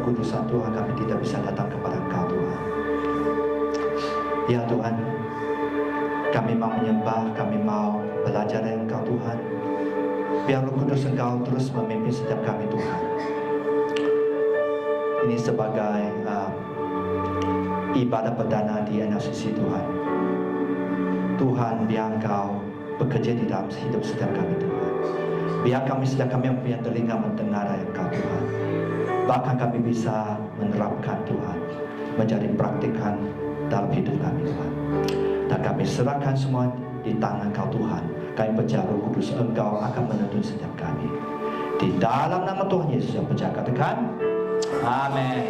kekudusan Tuhan, kami tidak bisa datang kepada Engkau Tuhan. Ya Tuhan, kami mau menyembah, kami mau belajar dari Engkau Tuhan. Biar Roh Kudus Engkau terus memimpin setiap kami Tuhan. Ini sebagai ibadah perdana di NLCC Tuhan. Tuhan, biar Engkau bekerja di dalam hidup setiap kami Tuhan. Biar setiap kami mempunyai telinga mendengar dari Engkau Tuhan. Bahkan kami bisa menerapkan Tuhan, menjadi praktikan dalam hidup kami Tuhan. Dan kami serahkan semua di tangan Engkau Tuhan. Kami percaya Roh Kudus Engkau akan menuntun setiap kami. Di dalam nama Tuhan Yesus yang percaya, katakan amin.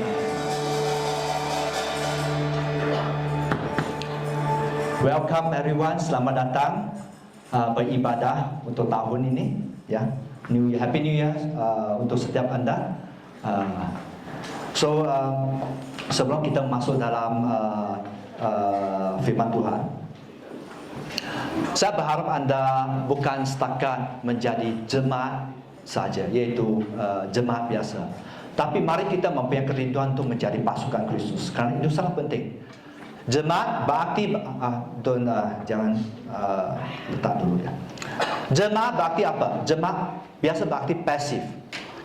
Welcome everyone, selamat datang beribadah untuk tahun ini, ya. New Year, Happy New Year untuk setiap anda. Sebelum kita masuk dalam firman Tuhan, saya berharap anda bukan setakat menjadi jemaat saja, yaitu jemaat biasa. Tapi mari kita mempunyai kerinduan untuk menjadi pasukan Kristus, karena itu sangat penting. Jemaat berarti jangan letak dulu ya. Jemaat berarti apa? Jemaat biasa berarti pasif.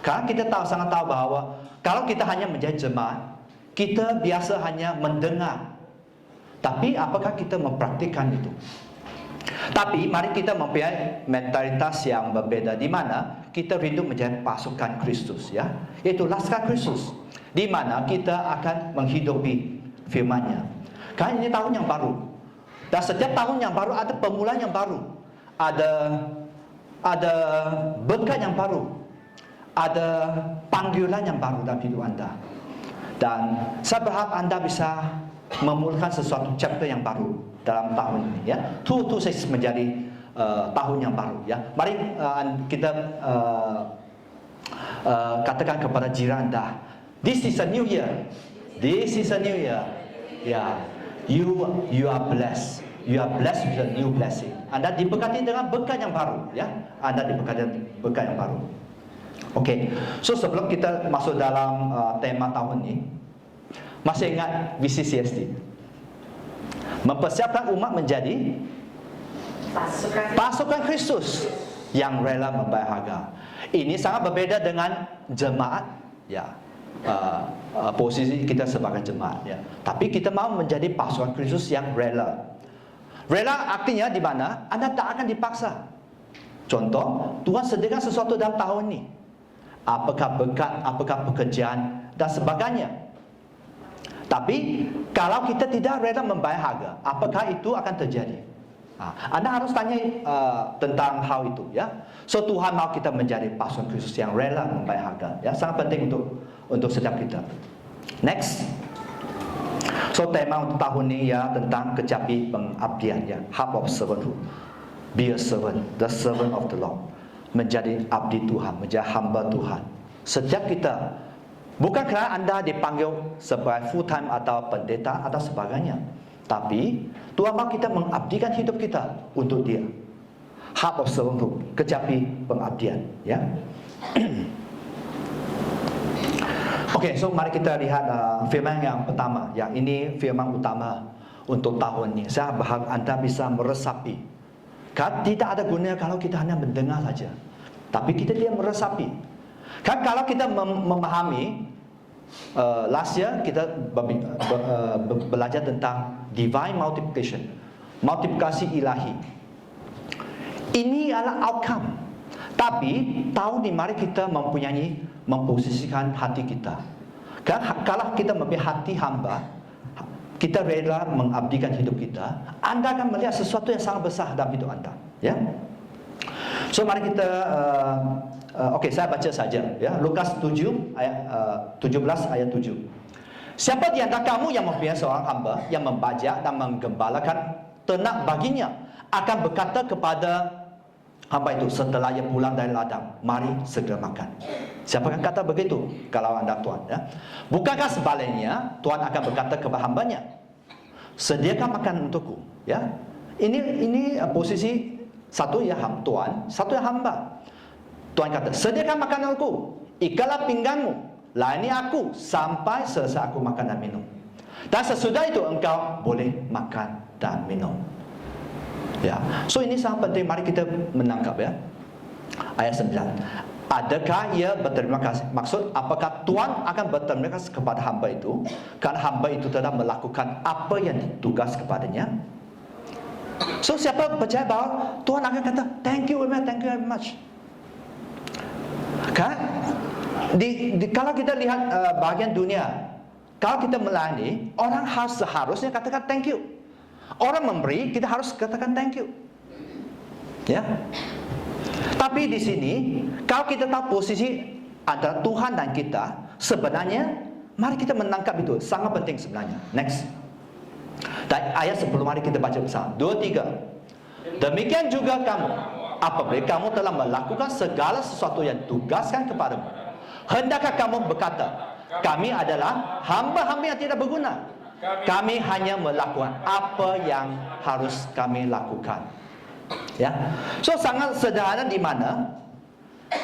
Karena kita sangat tahu bahwa kalau kita hanya menjadi jemaat, kita biasa hanya mendengar. Tapi apakah kita mempraktikkan itu? Tapi mari kita mempunyai mentalitas yang berbeda, di mana kita rindu menjadi pasukan Kristus, ya, yaitu Laskar Kristus, di mana kita akan menghidupi firman-Nya. Karena ini tahun yang baru, dan setiap tahun yang baru ada permulaan yang baru, ada berkat yang baru, ada panggilan yang baru dalam hidup anda. Dan saya berharap anda bisa memulakan sesuatu chapter yang baru dalam tahun ini, ya. 2026 menjadi tahun yang baru, ya. Mari kita katakan kepada jiran anda, this is a new year. This is a new year. Ya, you are blessed. You are blessed with a new blessing. Anda diberkati dengan berkat yang baru, ya. Anda diberkati dengan berkat yang baru. Oke. So sebelum kita masuk dalam tema tahun ini, masih ingat visi CSD? Mempersiapkan umat menjadi pasukan Kristus yang rela membayar harga. Ini sangat berbeda dengan jemaat, ya. Posisi kita sebagai jemaat, ya. Tapi kita mau menjadi pasukan Kristus yang rela. Rela artinya di mana anda tak akan dipaksa. Contoh, Tuhan sediakan sesuatu dalam tahun ini. Apakah berkat, apakah pekerjaan dan sebagainya. Tapi kalau kita tidak rela membayar harga, apakah itu akan terjadi? Anda harus tanya tentang hal itu, ya. So Tuhan mau kita menjadi pasukan Kristus yang rela membayar harga, ya. Sangat penting untuk setiap kita. Next. So tema untuk tahun ini, ya, tentang kecapi pengabdian, ya. Heart of servanthood. Be a servant, the servant of the Lord. Menjadi abdi Tuhan, menjadi hamba Tuhan. Setiap kita, bukan kerana anda dipanggil sebagai full time atau pendeta atau sebagainya, tapi Tuhan mahu kita mengabdikan hidup kita untuk Dia. Heart of servanthood, kecapi pengabdian, ya. Oke, so mari kita lihat firman yang pertama, ya. Ini firman utama untuk tahun ini. Saya berharap anda bisa meresapi. Kan tidak ada gunanya kalau kita hanya mendengar saja, tapi kita tidak meresapi. Kan kalau kita memahami, last year kita belajar tentang divine multiplication, multiplikasi ilahi. Ini adalah outcome. Tapi tahun ini mari kita memposisikan hati kita. Kan kalau kita mempunyai hati hamba, kita rela mengabdikan hidup kita, anda akan melihat sesuatu yang sangat besar dalam hidup anda, ya. So mari kita saya baca saja, ya. Lukas 17 ayat 7. Siapa di antara kamu yang mempunyai seorang hamba yang membajak dan menggembalakan ternak baginya akan berkata kepada hamba itu setelah ia pulang dari ladang, mari segera makan. Siapa akan kata begitu? Kalau anda tuan, ya. Bukankah sebaliknya Tuhan akan berkata kepada hambanya, sediakan makan untukku, ya. Ini posisi satu ya Tuhan, satu ya hamba. Tuhan kata, sediakan makanan untukku, ikatlah pinggangmu, layani aku sampai selesai aku makan dan minum. Dan sesudah itu engkau boleh makan dan minum. Ya. So ini sangat penting, mari kita menangkap ya. Ayat 9. Adakah ia berterima kasih? Maksud, apakah Tuhan akan berterima kasih kepada hamba itu? Karena hamba itu telah melakukan apa yang ditugas kepadanya. So siapa percaya bahawa Tuhan akan kata, thank you very much. Kan? Kalau kita lihat bahagian dunia, kalau kita melayani, orang seharusnya katakan thank you. Orang memberi, kita harus katakan thank you. Ya. Tapi di sini, kalau kita tahu posisi antara Tuhan dan kita, sebenarnya, mari kita menangkap itu. Sangat penting sebenarnya. Next. Dan ayat sebelum mari kita baca bersama. 2, 3. Demikian juga kamu, apabila kamu telah melakukan segala sesuatu yang tugaskan kepadamu, hendakkah kamu berkata, kami adalah hamba-hamba yang tidak berguna. Kami hanya melakukan apa yang harus kami lakukan. Ya. So sangat sederhana di mana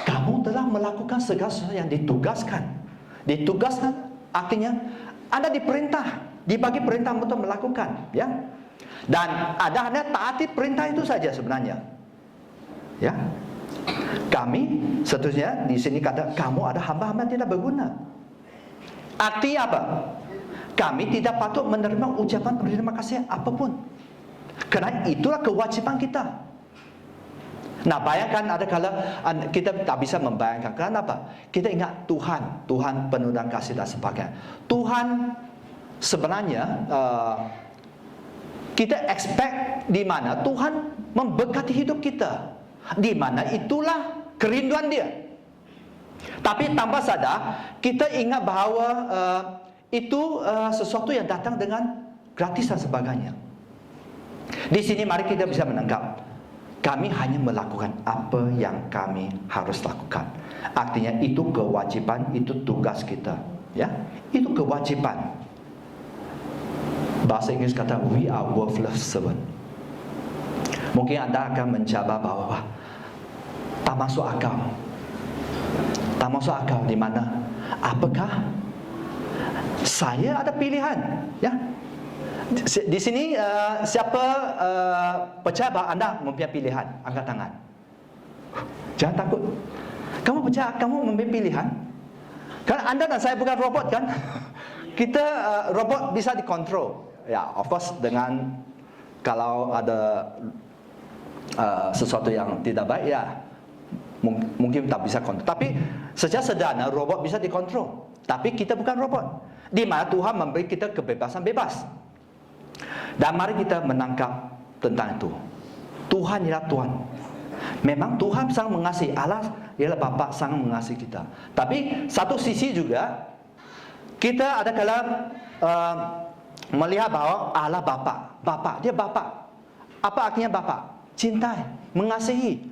kamu telah melakukan segala sesuatu yang ditugaskan. Ditugaskan artinya Anda diperintah, dibagi perintah untuk melakukan, ya. Dan Anda hanya taati perintah itu saja sebenarnya. Ya. Kami seterusnya di sini kata kamu ada hamba-hamba yang tidak berguna. Arti apa? Kami tidak patut menerima ucapan terima kasih apapun. Kerana itulah kewajiban kita. Nah, bayangkan ada kala kita tak bisa membayangkan. Kenapa? Kita ingat Tuhan penuh dan kasih dan sebagainya. Tuhan sebenarnya kita expect di mana Tuhan memberkati hidup kita. Di mana itulah kerinduan Dia. Tapi tanpa sadar kita ingat bahawa itu sesuatu yang datang dengan gratis dan sebagainya. Di sini mari kita bisa menangkap, kami hanya melakukan apa yang kami harus lakukan. Artinya itu kewajiban, itu tugas kita, ya. Itu kewajiban. Bahasa Inggris kata we are worthless servant. Mungkin Anda akan mencabar bahawa tak masuk akal. Tak masuk akal di mana? Apakah saya ada pilihan, ya? Di sini siapa percaya bahawa Anda mempunyai pilihan? Angkat tangan. Jangan takut. Kamu percaya kamu mempunyai pilihan? Karena Anda dan saya bukan robot, kan? Kita robot bisa dikontrol. Ya, of course dengan kalau ada sesuatu yang tidak baik, ya mungkin tak bisa kontrol. Tapi secara sederhana robot bisa dikontrol. Tapi kita bukan robot. Di mana Tuhan memberi kita kebebasan bebas. Dan mari kita menangkap tentang itu. Tuhan ialah Tuhan. Memang Tuhan sangat mengasihi, Allah ialah Bapa sangat mengasihi kita. Tapi satu sisi juga kita ada kala melihat bahawa Allah Bapa, Dia Bapa. Apa artinya Bapa? Cintai, mengasihi,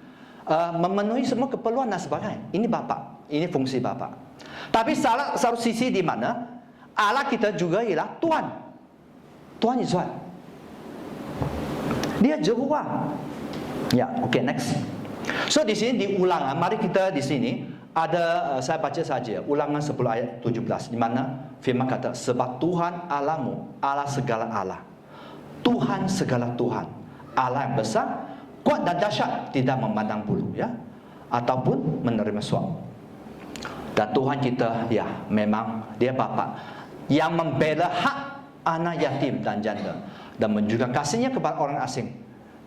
memenuhi semua keperluan dan sebagainya. Ini Bapa, ini fungsi Bapa. Tapi salah satu sisi di mana Allah kita juga ialah Tuhan. Tuhan Yesus. Dia Jehovah. Ya, okay, next. So di sini di Ulangan, mari kita di sini ada saya baca saja Ulangan 10 ayat 17 di mana firman kata sebab Tuhan Allahmu Allah segala Allah. Tuhan segala Tuhan. Allah yang besar, kuat dan dahsyat, tidak memandang bulu, ya, ataupun menerima suap. Dan Tuhan kita, ya, memang Dia Bapa yang membela hak anak yatim dan janda dan menunjukkan kasihnya kepada orang asing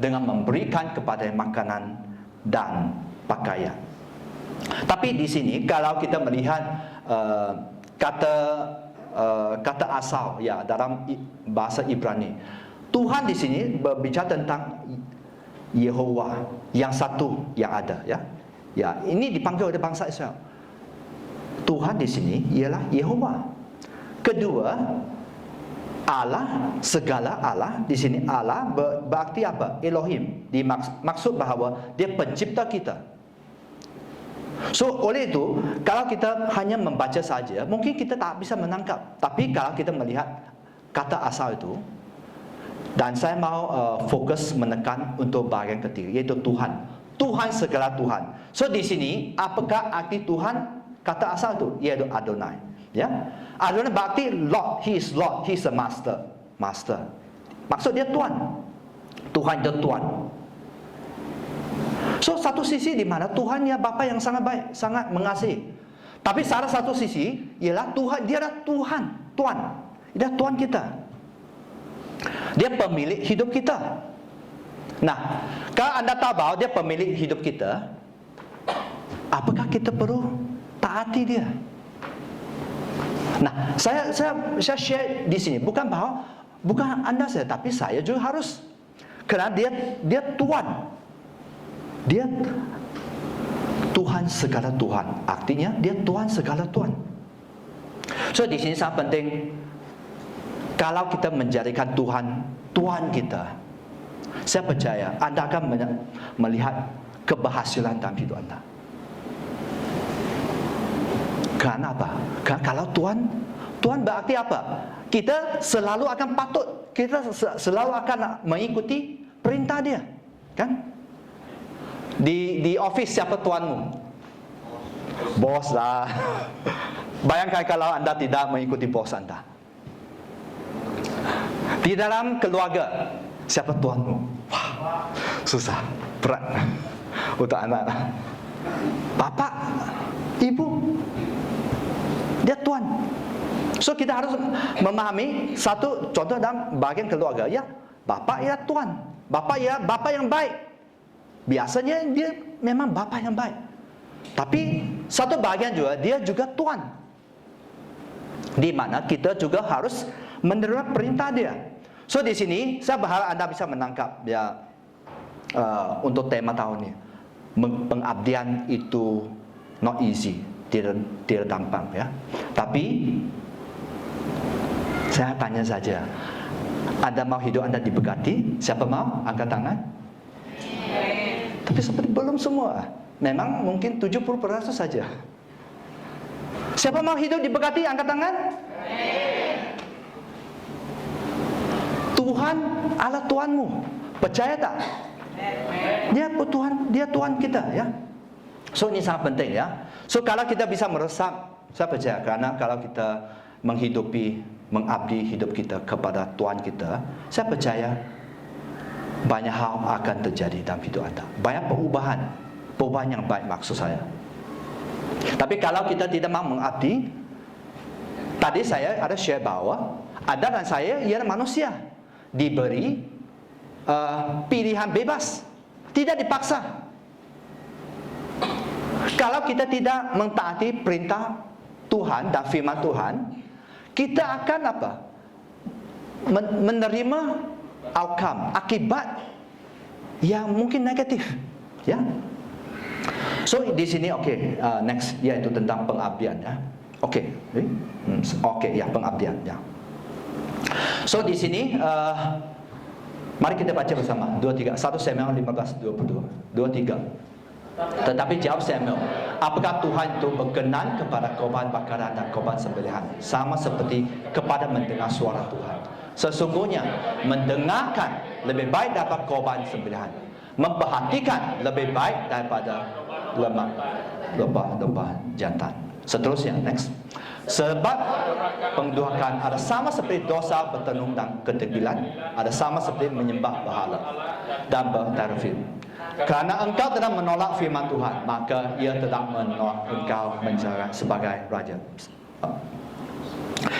dengan memberikan kepada makanan dan pakaian. Tapi di sini kalau kita melihat kata asal, ya, dalam bahasa Ibrani, Tuhan di sini berbicara tentang Yehova yang satu yang ada, ya. Ya, ini dipanggil oleh bangsa Israel. Tuhan di sini ialah Yehova. Kedua, Allah, segala Allah. Di sini Allah berarti apa? Elohim. Maksud bahawa Dia pencipta kita. So oleh itu, kalau kita hanya membaca saja, mungkin kita tak bisa menangkap. Tapi kalau kita melihat kata asal itu, dan saya mau fokus menekan untuk bahagian ketiga, yaitu Tuhan. Tuhan segala Tuhan. So di sini, apakah arti Tuhan? Kata asal itu, yaitu Adonai. Ya, Adonai berarti Lord, He is Lord, He is a master. Master. Maksud dia Tuhan. Tuhan itu Tuhan. So satu sisi di mana Tuhan ya Bapa yang sangat baik, sangat mengasihi. Tapi salah satu sisi ialah Tuhan, dia adalah Tuhan, Tuhan. Dia Tuhan kita. Dia pemilik hidup kita. Nah, kalau anda tahu bahwa dia pemilik hidup kita, apakah kita perlu taati dia? Nah, saya share di sini bukan anda saya, tapi saya juga harus, kerana dia Tuhan. Dia Tuhan segala Tuhan. Artinya dia Tuhan segala Tuhan. So di sini sangat penting, kalau kita menjadikan Tuhan Tuhan kita, saya percaya anda akan melihat keberhasilan dalam hidup anda. Kerana apa? Kerana kalau Tuhan berarti apa? Kita selalu akan patut, kita selalu akan mengikuti perintah dia, kan? Di office siapa tuanmu? Bos lah. Bayangkan kalau anda tidak mengikuti bos anda. Di dalam keluarga siapa tuanmu? Wah, susah, berat untuk anak. Bapak, ibu, dia tuan. So kita harus memahami satu contoh dalam bahagian keluarga, ya, bapak ya tuan, bapak yang baik. Biasanya dia memang bapa yang baik. Tapi satu bahagian juga dia juga tuan, di mana kita juga harus menerima perintah dia. So di sini saya berharap anda bisa menangkap ya, untuk tema tahun ini, pengabdian itu not easy, tidak gampang ya. Tapi saya tanya saja, anda mau hidup anda diberkati? Siapa mau? Angkat tangan. Tapi seperti belum semua. Memang mungkin 70% saja. Siapa mau hidup diberkati? Angkat tangan. Tuhan Allah Tuhanmu. Percaya tak? Dia Tuhan kita ya. So ini sangat penting ya. So kalau kita bisa meresap, saya percaya, karena kalau kita mengabdi hidup kita kepada Tuhan kita, saya percaya banyak hal akan terjadi dalam hidup anda. Banyak perubahan yang baik maksud saya. Tapi kalau kita tidak mau mengabdi, tadi saya ada share bahwa anda dan saya ialah manusia, diberi pilihan bebas, tidak dipaksa. Kalau kita tidak mentaati perintah Tuhan dan firman Tuhan, kita akan apa? Menerima outcome, akibat yang mungkin negatif, ya. So di sini next yaitu tentang pengabdian ya. Ya, pengabdian ya. So di sini mari kita baca bersama 2-3 1 Samuel 15:22. 2-3. Tetapi jawab Samuel, apakah Tuhan itu berkenan kepada korban bakaran dan korban sembelihan sama seperti kepada mendengar suara Tuhan? Sesungguhnya mendengarkan lebih baik daripada korban sembelihan, memperhatikan lebih baik daripada lebah jantan. Seterusnya, next. Sebab pengduhakan ada sama seperti dosa bertenung dan kedegilan, ada sama seperti menyembah berhala dan bertarfil. Kerana engkau telah menolak firman Tuhan, maka ia telah menolak engkau menjadi sebagai raja.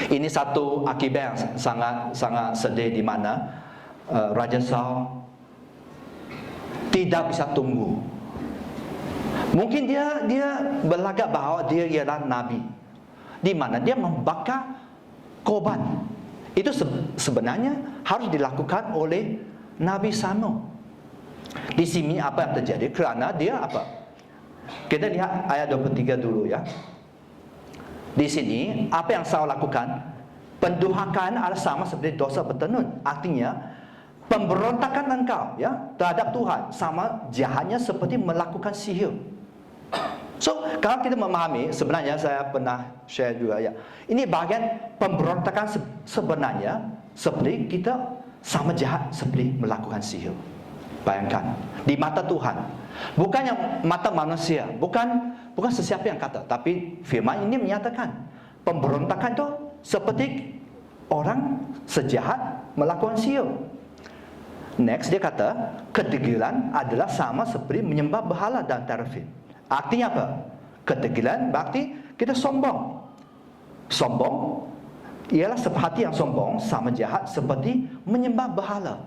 Ini satu akibat yang sangat sedih, di mana Raja Saul tidak bisa tunggu. Mungkin dia berlagak bahawa dia ialah nabi, di mana dia membakar korban. Itu sebenarnya harus dilakukan oleh Nabi Samuel. Di sini apa yang terjadi? Kerana dia apa? Kita lihat ayat 23 dulu ya. Di sini apa yang Saul lakukan? Penduhakan adalah sama seperti dosa bertenun. Artinya pemberontakan engkau ya terhadap Tuhan sama jahatnya seperti melakukan sihir. So kalau kita memahami, sebenarnya saya pernah share juga ya, ini bahagian pemberontakan sebenarnya seperti kita sama jahat seperti melakukan sihir. Bayangkan, di mata Tuhan, bukan yang mata manusia, bukan sesiapa yang kata, tapi firman ini menyatakan pemberontakan itu seperti orang sejahat melakukan siul. Next dia kata, kedegilan adalah sama seperti menyembah berhala dan terafim. Artinya apa? Kedegilan berarti kita sombong. Sombong ialah hati yang sombong sama jahat seperti menyembah berhala,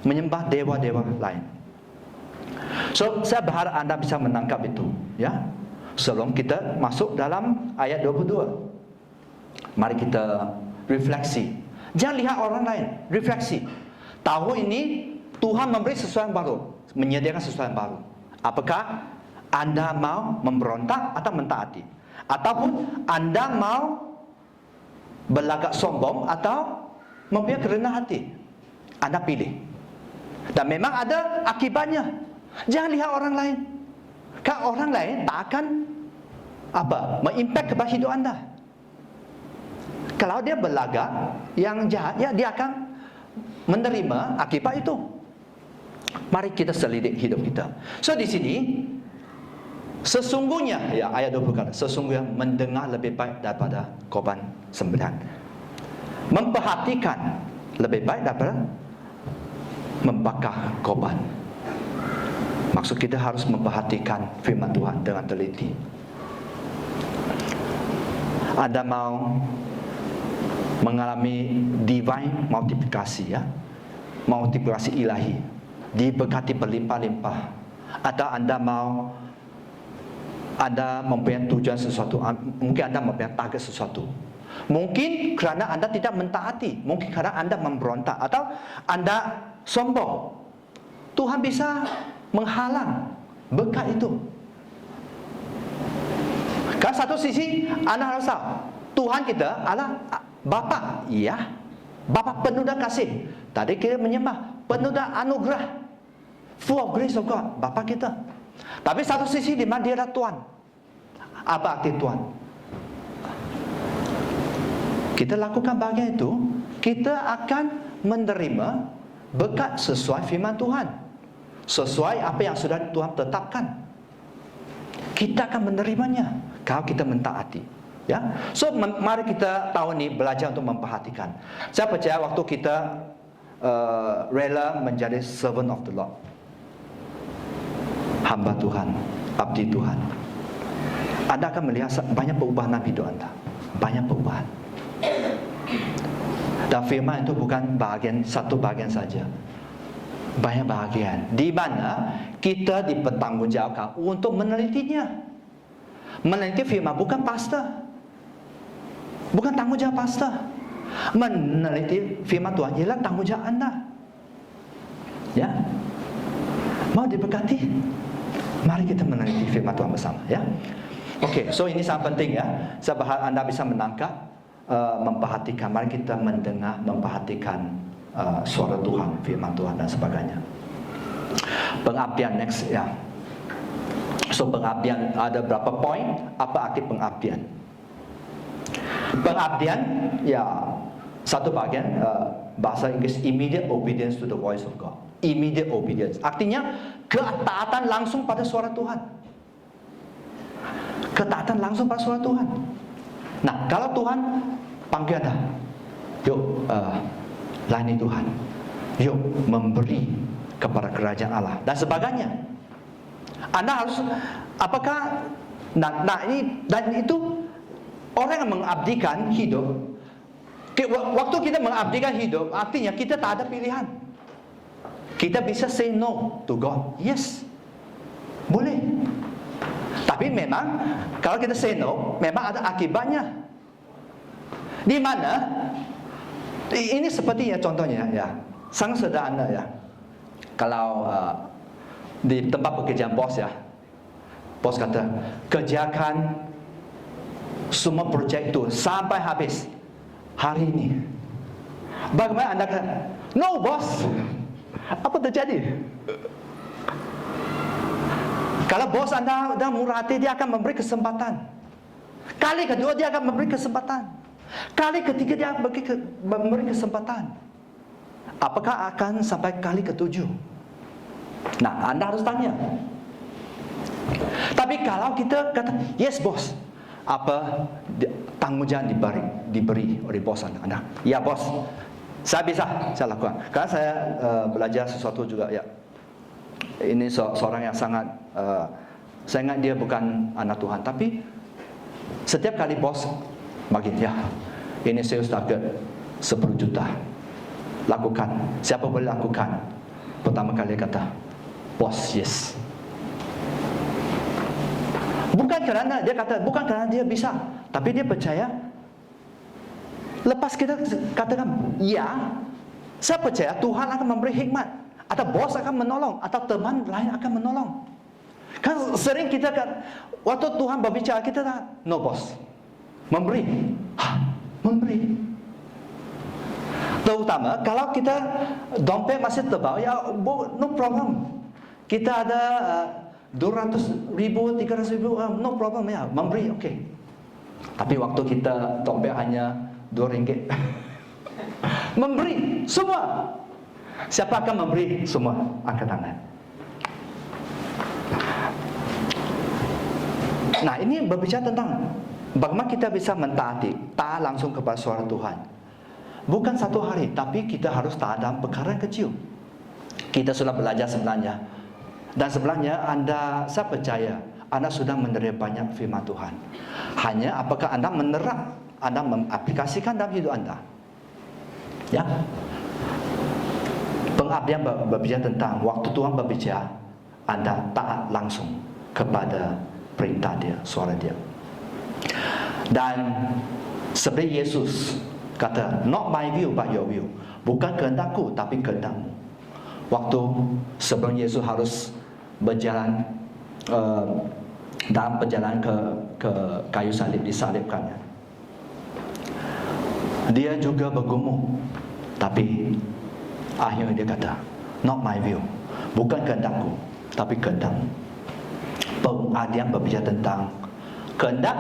menyembah dewa-dewa lain. So, saya berharap anda bisa menangkap itu, ya. Sebelum kita masuk dalam ayat 22, mari kita refleksi. Jangan lihat orang lain, refleksi. Tahun ini Tuhan memberi sesuatu yang baru, menyediakan sesuatu yang baru. Apakah anda mau memberontak atau mentaati? Ataupun anda mau berlagak sombong atau mempunyai kerendahan hati? Anda pilih. Dan memang ada akibatnya. Jangan lihat orang lain. Kan orang lain tak akan mengimpact kepada hidup anda. Kalau dia berlagak yang jahat, ya dia akan menerima akibat itu. Mari kita selidik hidup kita. So di sini sesungguhnya, ya ayat 20 kata, sesungguhnya mendengar lebih baik daripada korban sembelihan. Memperhatikan lebih baik daripada membakar korban. Maksud kita harus memperhatikan firman Tuhan dengan teliti. Anda mau mengalami divine multiplikasi, ya, multiplikasi ilahi, diberkati berlimpah-limpah, atau anda mempunyai tujuan sesuatu, mungkin anda mempunyai target sesuatu, mungkin kerana anda tidak mentaati, mungkin kerana anda memberontak atau anda sombong, Tuhan bisa menghalang berkat itu. Kan satu sisi anda harus tahu Tuhan kita adalah Bapa, ya, Bapa penuh dan kasih. Tadi kita menyembah penuh dan anugerah, full of grace of God, Bapa kita. Tapi satu sisi di mana dia adalah Tuhan. Apa arti Tuhan? Kita lakukan bagian itu, kita akan menerima berkat sesuai firman Tuhan, sesuai apa yang sudah Tuhan tetapkan. Kita akan menerimanya kalau kita mentaati. Ya, so mari kita tahun ini belajar untuk memperhatikan. Saya percaya waktu kita rela menjadi servant of the Lord, hamba Tuhan, abdi Tuhan, anda akan melihat banyak perubahan dalam hidup anda, banyak perubahan. Dan firman itu bukan satu bahagian saja, banyak bahagian di mana kita dipertanggungjawabkan untuk menelitinya. Meneliti firman bukan pastor, bukan tanggungjawab pastor. Meneliti firman Tuhan ialah tanggungjawab anda. Ya, mau diberkati? Mari kita meneliti firman Tuhan bersama, ya. Okey, so ini sangat penting, ya. Saya berharap anda bisa menangkap, memperhatikan. Mari kita mendengar, memperhatikan suara Tuhan, firman Tuhan dan sebagainya. Pengabdian next, ya. So pengabdian ada berapa poin? Apa arti pengabdian? Pengabdian, ya, satu bahagian bahasa Inggeris immediate obedience to the voice of God. Immediate obedience artinya ketaatan langsung pada suara Tuhan. Ketaatan langsung pada suara Tuhan. Nah, kalau Tuhan panggil anda, yuk layani Tuhan, yuk memberi kepada kerajaan Allah dan sebagainya, anda harus apakah ini dan itu. Orang yang mengabdikan hidup, waktu kita mengabdikan hidup, artinya kita tak ada pilihan. Kita bisa say no to God. Yes, boleh. Tapi memang kalau kita say no, memang ada akibatnya. Di mana ini sepertinya contohnya, ya, sangat sederhana, ya. Kalau di tempat pekerjaan bos, ya, bos kata kerjakan semua projek itu sampai habis hari ini. Bagaimana anda kata, no bos, apa terjadi? Kalau bos anda dah murah hati, dia akan memberi kesempatan. Kali kedua dia akan memberi kesempatan. Kali ketiga dia akan memberi kesempatan. Apakah akan sampai kali ketujuh? Nah, anda harus tanya. Tapi kalau kita kata, yes bos, apa tanggungjawab diberi oleh bos anda. Ya bos, saya bisa, saya lakukan. Karena saya belajar sesuatu juga ya. Ini seorang yang sangat, saya ingat dia bukan anak Tuhan, tapi setiap kali bos bagi dia, ini sales target 10 juta, lakukan. Siapa boleh lakukan? Pertama kali kata, bos yes. Bukan kerana dia kata, bukan kerana dia bisa, tapi dia percaya. Lepas kita katakan, ya, saya percaya Tuhan akan memberi hikmat, atau bos akan menolong, atau teman lain akan menolong. Kan sering kita kan, waktu Tuhan berbicara kita tak, no bos, memberi, memberi. Terutama kalau kita dompet masih tebal, ya no problem. Kita ada 200 ribu, 300 ribu, no problem ya, memberi, okay. Tapi waktu kita dompet hanya 2 ringgit, memberi semua. Siapa akan memberi semua? Angkat tangan. Nah, ini berbicara tentang bagaimana kita bisa mentaati, taat langsung kepada suara Tuhan. Bukan satu hari, tapi kita harus taat dalam perkara yang kecil. Kita sudah belajar sebenarnya. Dan sebenarnya saya percaya Anda sudah menerima banyak firman Tuhan. Hanya apakah Anda menerap, Anda mengaplikasikan dalam hidup Anda? Ya. Pengabdian berbicara tentang waktu Tuhan berbicara, Anda taat langsung kepada perintah dia, suara dia. Dan seperti Yesus kata, not my will but your will. Bukan kehendakku tapi kehendakmu. Waktu sebelum Yesus harus berjalan dalam perjalanan ke kayu salib, disalibkannya, dia juga bergumul, tapi akhirnya dia kata, not my will, bukan kehendakku tapi kehendakmu. Pengabdian berbicara tentang kehendak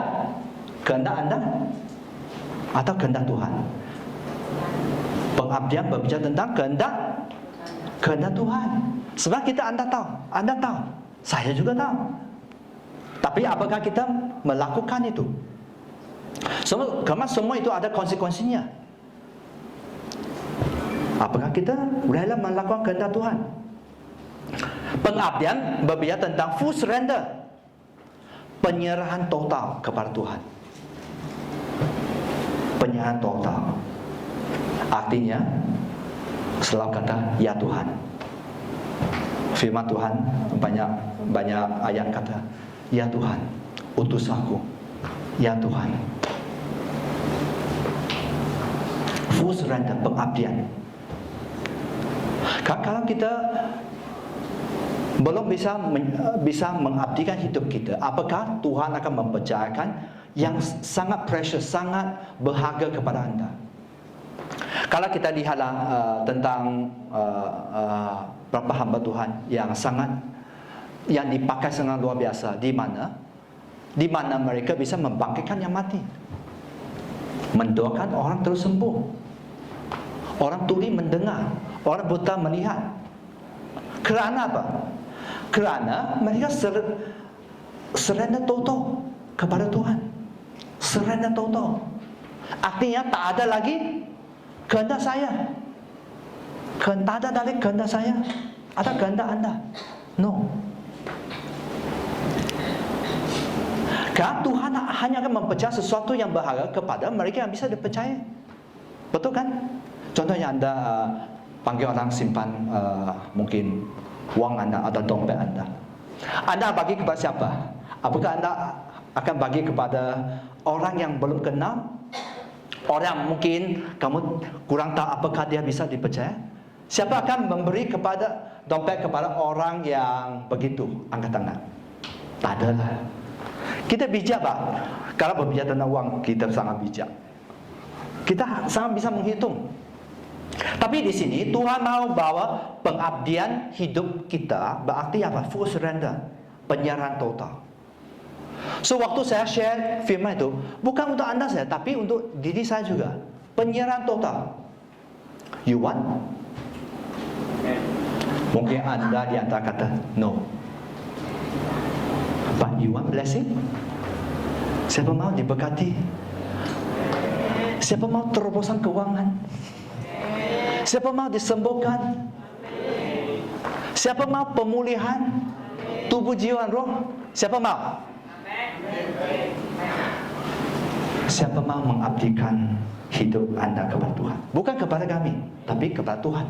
Anda atau kehendak Tuhan. Pengabdian berbicara tentang kehendak Tuhan. Sebab Anda tahu, saya juga tahu. Tapi apakah kita melakukan itu? Karena semua itu ada konsekuensinya. Apakah kita rela melakukan kehendak Tuhan? Pengabdian berbicara tentang full surrender, penyerahan total kepada Tuhan. Penyerahan total artinya selalu kata ya Tuhan. Firman Tuhan banyak ayat kata ya Tuhan, utus aku. Ya Tuhan. Full surrender, pengabdian. Kalau kita belum bisa mengabdikan hidup kita, apakah Tuhan akan mempercayakan yang sangat precious, sangat berharga kepada anda? Kalau kita lihatlah tentang beberapa hamba Tuhan yang dipakai sangat luar biasa, di mana mereka bisa membangkitkan yang mati, mendoakan orang terus sembuh, orang tuli mendengar, orang buta melihat. Kerana apa? Kerana mereka surrender total kepada Tuhan. Surrender total. Artinya tak ada lagi kehendak saya. Tak ada lagi kehendak saya atau kehendak anda. No. Karena Tuhan hanya akan mempercayai sesuatu yang berharga kepada mereka yang bisa dipercaya. Betul kan? Contohnya anda panggil orang simpan mungkin wang anda atau dompet anda. Anda bagi kepada siapa? Apakah anda akan bagi kepada orang yang belum kenal? Orang mungkin kamu kurang tahu apakah dia bisa dipercaya? Siapa akan memberi kepada dompet kepada orang yang begitu? Angkat tangan. Tak ada lah. Kita bijak Pak. Kalau berbicara tentang uang, kita sangat bijak. Kita sangat bisa menghitung. Tapi di sini Tuhan mau bawa pengabdian hidup kita berarti apa? Full surrender, penyerahan total. So waktu saya share firman itu bukan untuk anda saya, tapi untuk diri saya juga. Penyerahan total. You want? Mungkin anda di antara kata no. But you want blessing? Siapa mau diberkati? Siapa mau terobosan keuangan? Siapa mau disembuhkan? Siapa mau pemulihan tubuh, jiwa, roh? Siapa mau? Siapa mau mengabdikan hidup anda kepada Tuhan? Bukan kepada kami, tapi kepada Tuhan.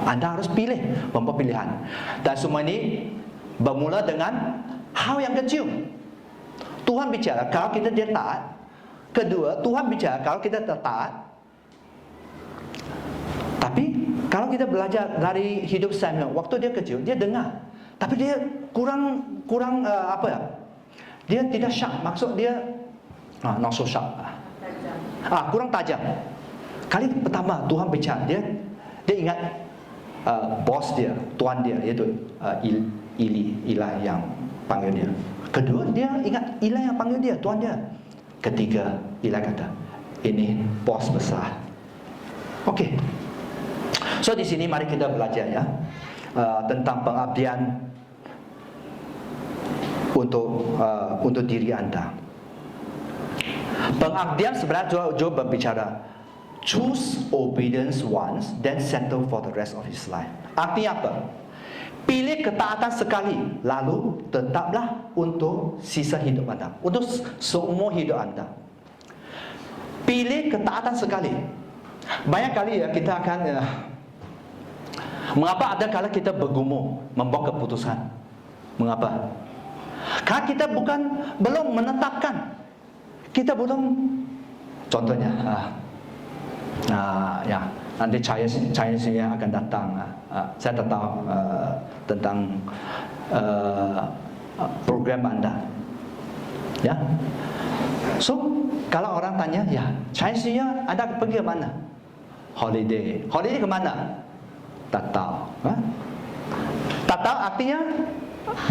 Anda harus pilih, membuat pilihan. Dan semua ini bermula dengan hal yang kecil. Tuhan bicara kalau kita dia taat. Kedua, Tuhan bicara kalau kita taat. Tapi kalau kita belajar dari hidup Samuel, waktu dia kecil, dia dengar. Tapi dia kurang apa ya? Dia tidak sharp. Maksud dia not so sharp. Kurang tajam. Kali pertama Tuhan bicara, dia ingat bos dia, tuan dia, iaitu Eli yang panggil dia. Kedua, dia ingat Eli yang panggil dia, tuan dia. Ketiga, Eli kata, ini bos besar. Okey. So di sini mari kita belajar ya tentang pengabdian untuk diri anda. Pengabdian sebenarnya juga berbicara choose obedience once, then settle for the rest of his life. Artinya apa? Pilih ketaatan sekali, lalu tetaplah untuk sisa hidup anda, untuk seumur hidup anda. Pilih ketaatan sekali. Banyak kali ya kita akan mengapa ada kala kita bergumul membuat keputusan? Mengapa? Karena kita belum menetapkan. Kita belum, contohnya ya, nanti Chinese akan datang. Saya tak tahu tentang program anda. Ya. So, kalau orang tanya, ya, Chinese anda pergi ke mana? Holiday. Holiday ke mana? Tak tahu. Tak tahu artinya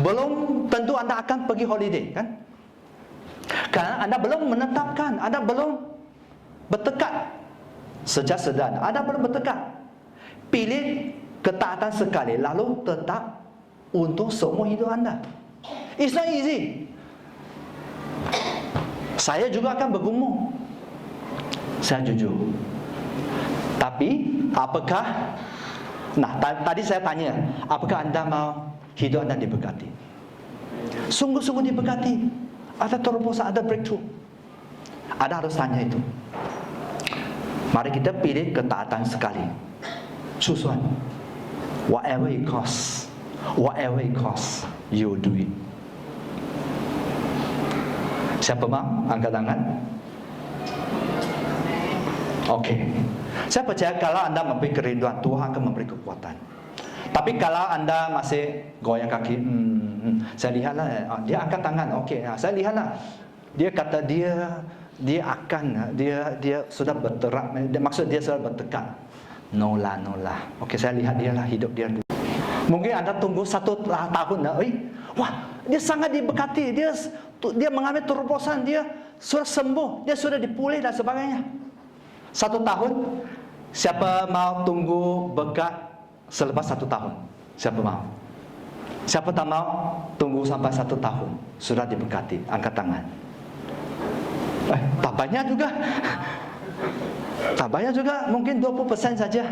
belum tentu anda akan pergi holiday, kan? Karena anda belum menetapkan, anda belum bertekad. Sejak sedar, anda belum bertekad. Pilih ketaatan sekali, lalu tetap untuk seumur hidup anda. It's not easy. Saya juga akan bergumul. Saya jujur. Tapi apakah? Nah, tadi saya tanya, apakah anda mau hidup anda diberkati? Sungguh-sungguh diberkati. Ada terobosan, ada breakthrough. Anda harus tanya itu. Mari kita pilih ketaatan sekali. Choose one. Whatever it costs, you do it. Siapa mau angkat tangan? Okey. Saya percaya kalau anda memberi kerinduan, Tuhan akan memberi kekuatan. Tapi kalau anda masih goyang kaki, saya lihatlah, dia angkat tangan. Okey, saya lihatlah. Dia kata dia sudah berterak, maksud dia sudah bertekad. No lah. Okey, saya lihat dia lah, hidup dia. Mungkin anda tunggu 1 tahun dah. Wah, dia sangat diberkati. Dia mengambil terobosan, dia sudah sembuh, dia sudah dipulih dan sebagainya. 1 tahun, siapa mau tunggu berkat selepas 1 tahun? Siapa mau? Siapa tak mau tunggu sampai 1 tahun sudah diberkati? Angkat tangan. Tak banyak juga. Tak banyak juga, mungkin 20% saja.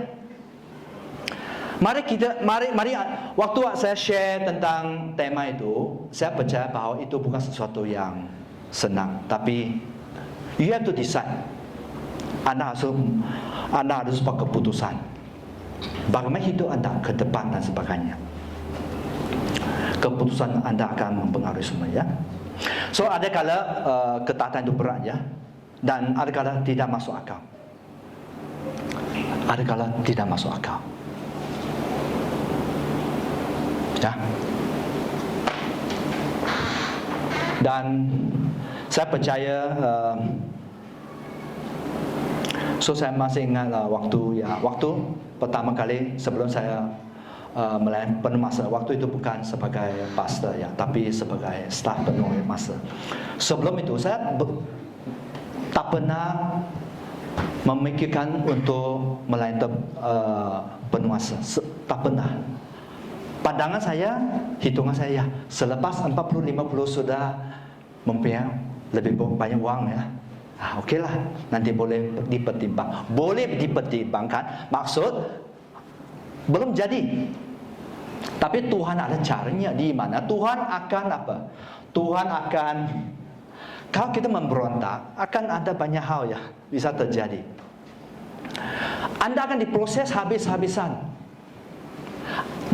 Mari waktu saya share tentang tema itu, saya percaya bahawa itu bukan sesuatu yang senang, tapi you have to decide. Anda harus buat keputusan bagaimana hidup anda ke depan dan sebagainya. Keputusan anda akan mempengaruhi semua, ya. So ada kala ketaatan itu berat, ya, dan ada kala tidak masuk akal. Ada kala tidak masuk akal, ya. Dan saya percaya saya masih ingat waktu pertama kali sebelum saya melayani penuh masa. Waktu itu bukan sebagai pastor, ya, tapi sebagai staf penuh masa. Sebelum itu saya tak pernah memikirkan untuk melayani penuh masa. Tak pernah. Pandangan saya, hitungan saya, selepas 40-50 sudah mempunyai lebih banyak uang ya. Okeylah, nanti boleh dipertimbang. Boleh dipertimbangkan, maksud belum jadi. Tapi Tuhan ada caranya di mana Tuhan akan apa? Tuhan akan, kalau kita memberontak, akan ada banyak hal ya bisa terjadi. Anda akan diproses habis-habisan.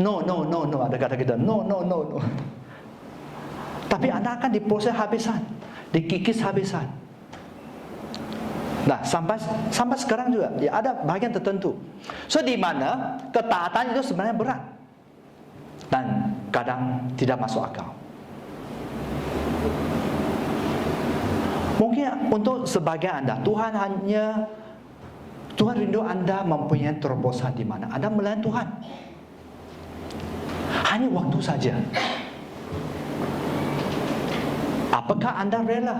No. Ada kata kita no. Tapi Anda akan diproses habisan, dikikis habisan. Nah, sampai sekarang juga ya ada bagian tertentu. So di mana ketaatan itu sebenarnya berat dan kadang tidak masuk akal. Mungkin untuk sebagian Anda, Tuhan rindu Anda mempunyai terobosan di mana Anda melayani Tuhan. Hanya waktu saja. Apakah Anda rela?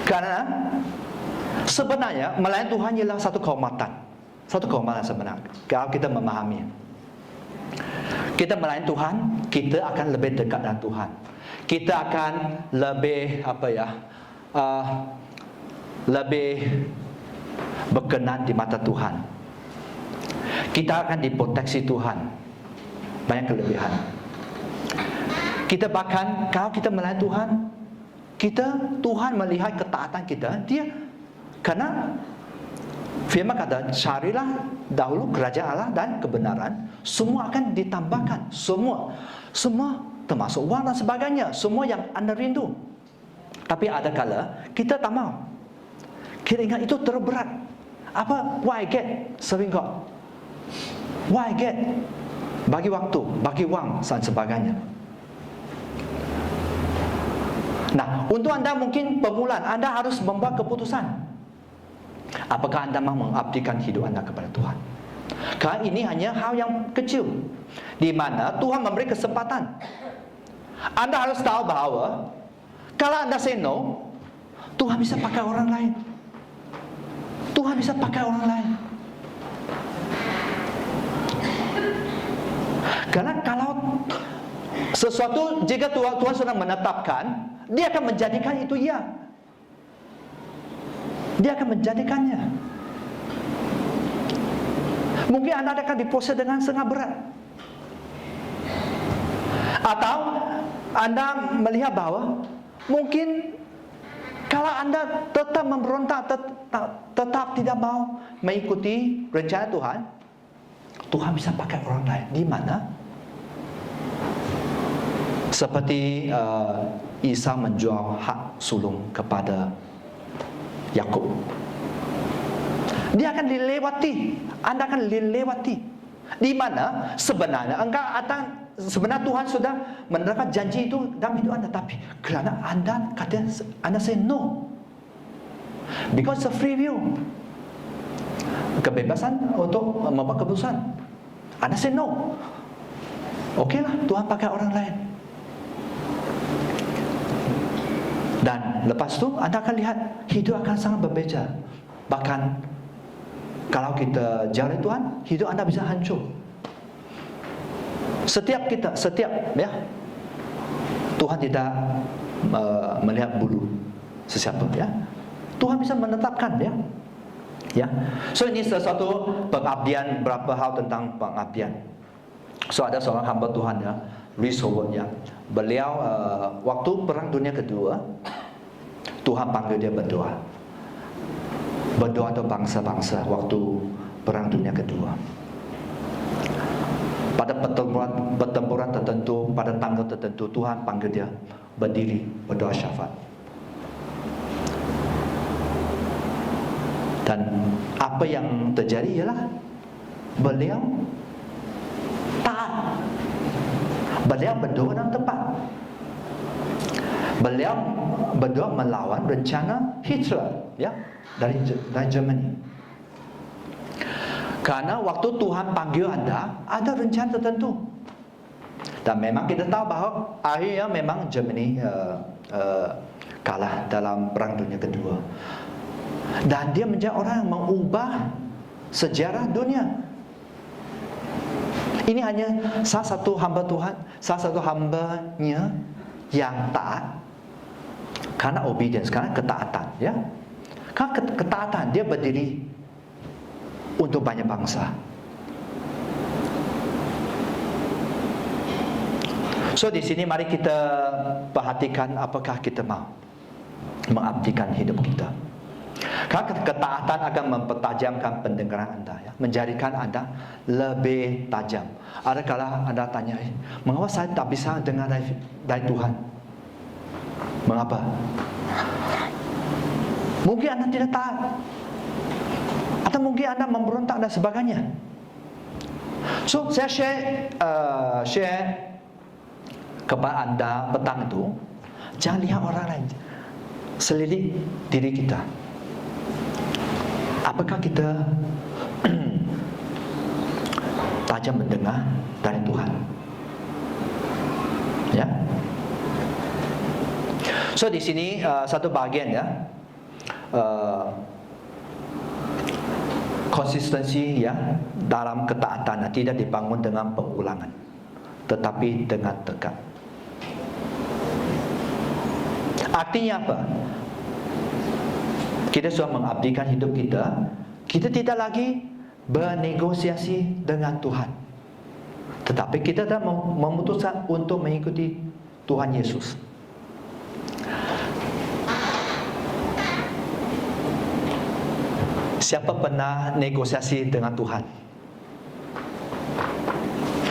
Karena sebenarnya melayani Tuhan ialah satu kehormatan. Satu kehormatan sebenarnya. Kalau kita memahami, kita melayani Tuhan, kita akan lebih dekat dengan Tuhan. Kita akan lebih lebih berkenan di mata Tuhan. Kita akan diproteksi Tuhan. Banyak kelebihan. Kita bahkan kalau kita melayani Tuhan, Tuhan melihat ketaatan kita. Karena firman kata, carilah dahulu kerajaan Allah dan kebenaran, semua akan ditambahkan. Semua termasuk wang dan sebagainya, semua yang Anda rindu. Tapi ada kala kita tak mau. Kita ingat itu terberat. Apa? Why get serving God? Why get? Bagi waktu, bagi wang dan sebagainya. Nah, untuk Anda mungkin permulaan, Anda harus membuat keputusan. Apakah Anda mahu mengabdikan hidup Anda kepada Tuhan? Karena ini hanya hal yang kecil, di mana Tuhan memberi kesempatan. Anda harus tahu bahawa kalau Anda say no, Tuhan bisa pakai orang lain. Tuhan bisa pakai orang lain. Karena kalau sesuatu, jika Tuhan sudah menetapkan, Dia akan menjadikan itu ya. Dia akan menjadikannya. Mungkin Anda akan diproses dengan sangat berat. Atau Anda melihat bahawa mungkin kalau Anda tetap memberontak, tetap tidak mau mengikuti rencana Tuhan, Tuhan bisa pakai orang lain. Di mana? Seperti Isa menjual hak sulung kepada Yakub. Dia akan dilewati. Anda akan dilewati. Di mana sebenarnya sebenarnya Tuhan sudah menerapkan janji itu dalam hidup Anda, tapi kerana Anda say no, because it's a free will, kebebasan untuk membuat keputusan. Anda say no, okeylah, Tuhan pakai orang lain. Dan lepas itu Anda akan lihat hidup akan sangat berbeza. Bahkan kalau kita jauh dari Tuhan, hidup Anda bisa hancur. Setiap ya, Tuhan tidak melihat bulu sesiapa ya. Tuhan bisa menetapkan ya. So ini sesuatu pengabdian, berapa hal tentang pengabdian. So ada seorang hamba Tuhan ya, Rhys Howard ya. Beliau waktu perang dunia kedua, Tuhan panggil dia berdoa untuk bangsa-bangsa waktu perang dunia kedua. Pada pertempuran tertentu, pada tanggal tertentu, Tuhan panggil dia berdiri berdoa syafaat. Dan apa yang terjadi ialah beliau taat. Beliau berdoa dengan tepat. Beliau berdoa melawan rencana Hitler ya, dari Germany. Karena waktu Tuhan panggil Anda, ada rencana tertentu. Dan memang kita tahu bahawa akhirnya memang Germany kalah dalam perang dunia kedua. Dan dia menjadi orang yang mengubah sejarah dunia. Ini hanya salah satu hamba Tuhan, salah satu hambanya yang taat karena obedience, karena ketaatan, ya. Karena ketaatan dia berdiri untuk banyak bangsa. So di sini mari kita perhatikan apakah kita mau mengabdikan hidup kita. Karena ketaatan akan mempertajamkan pendengaran anda, ya, menjadikan anda lebih tajam. Ada kala anda tanya, mengapa saya tak bisa dengar dari Tuhan? Mengapa? Mungkin anda tidak taat, atau mungkin anda memberontak dan sebagainya. So saya share kepada anda petang itu, jangan lihat orang lain, selidik diri kita. Apakah kita tajam mendengar dari Tuhan? Ya. So di sini satu bagian, ya, konsistensi, ya, dalam ketaatan tidak dibangun dengan pengulangan, tetapi dengan tekad. Artinya apa? Kita sudah mengabdikan hidup kita, kita tidak lagi bernegosiasi dengan Tuhan, tetapi kita dah memutuskan untuk mengikuti Tuhan Yesus. Siapa pernah negosiasi dengan Tuhan?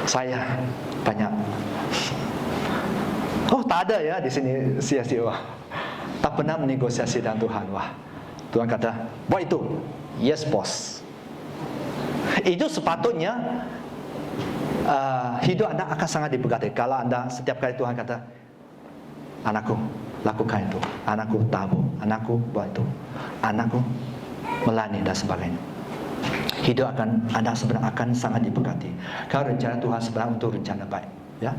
Saya banyak. Oh, tak ada, ya, di sini sia-sia. Tak pernah menegosiasi dengan Tuhan. Wah, Tuhan kata, buat itu. Yes, boss. Itu sepatutnya hidup anda akan sangat diberkati. Kalau anda setiap kali Tuhan kata, anakku, lakukan itu. Anakku, tabur. Anakku, buat itu. Anakku, melayani dan sebagainya. Hidup anda sebenarnya akan sangat diberkati. Kalau rencana Tuhan sebenarnya untuk rencana baik, ya.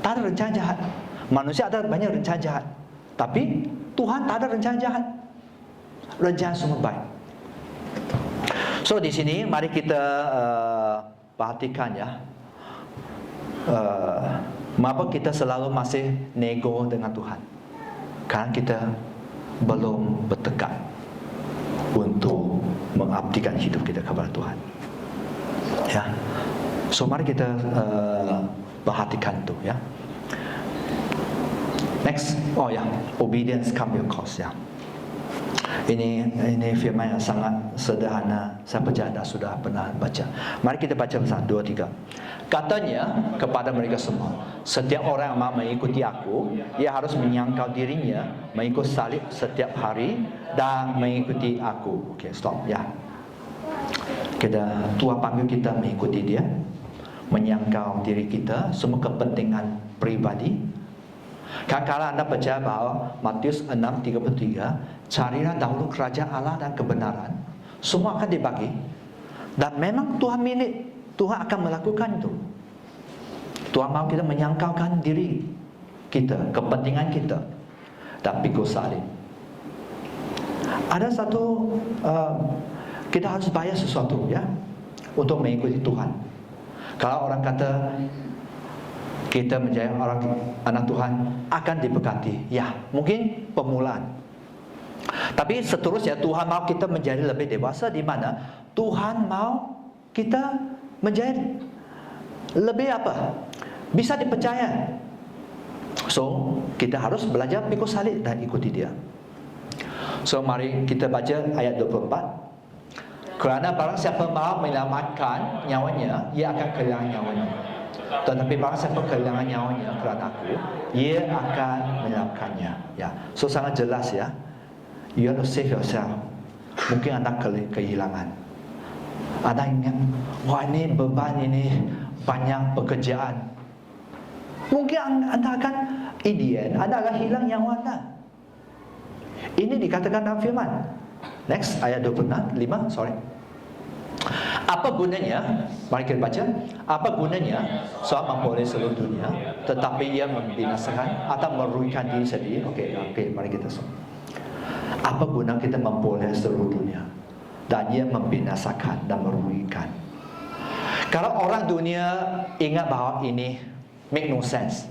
Tak ada rencana jahat. Manusia ada banyak rencana jahat, tapi Tuhan tak ada rencana jahat. Rencana semua baik. So di sini mari kita perhatikan, ya, mengapa kita selalu masih nego dengan Tuhan? Karena kita belum bertekad untuk mengabdikan hidup kita kepada Tuhan, ya. So mari kita perhatikan itu, ya. Next, oh ya, obedience come with cost, ya. Ini firman yang sangat sederhana. Saya percaya anda sudah pernah baca. Mari kita baca bersama 2, 3. Katanya kepada mereka semua, setiap orang yang mau mengikuti aku, ia harus menyangkal dirinya, mengikut salib setiap hari dan mengikuti aku. Okay, stop, ya. Tuhan panggil kita mengikuti dia, menyangkal diri kita, semua kepentingan pribadi. Kalau anda percaya bahawa Matius 6:33, carilah dahulu kerajaan Allah dan kebenaran, semua akan dibagi. Dan memang Tuhan milik, Tuhan akan melakukan itu. Tuhan mahu kita menyangkalkan diri kita, kepentingan kita, dan pikul salib. Ada satu, kita harus bayar sesuatu, ya, untuk mengikuti Tuhan. Kalau orang kata kita menjadi orang anak Tuhan akan diberkati, ya, mungkin permulaan. Tapi seterusnya Tuhan mau kita menjadi lebih dewasa, di mana Tuhan mau kita menjadi lebih apa? Bisa dipercaya. So kita harus belajar pikul salib dan ikuti dia. So mari kita baca ayat 24. Kerana barang siapa mau menyelamatkan nyawanya, ia akan kehilangan nyawanya. Tetapi barang siapa kehilangan nyawanya kerana aku, ia akan menyelamatkannya. Ya, so sangat jelas, ya. You have to save yourself. Mungkin anda kehilangan. Anda ingat, wah ini beban, ini banyak pekerjaan. Mungkin anda akan, in the end, anda akan hilang nyawa anda. Ini dikatakan dalam firman. Next, ayat 25, sorry. Apa gunanya? Mari kita baca. Apa gunanya seorang memperoleh seluruh dunia, tetapi ia membinasakan atau merugikan diri sendiri? Okey, mari kita semua. Apa guna kita memperoleh seluruh dunia dan ia membinasakan dan merugikan? Kalau orang dunia ingat bahawa ini make no sense.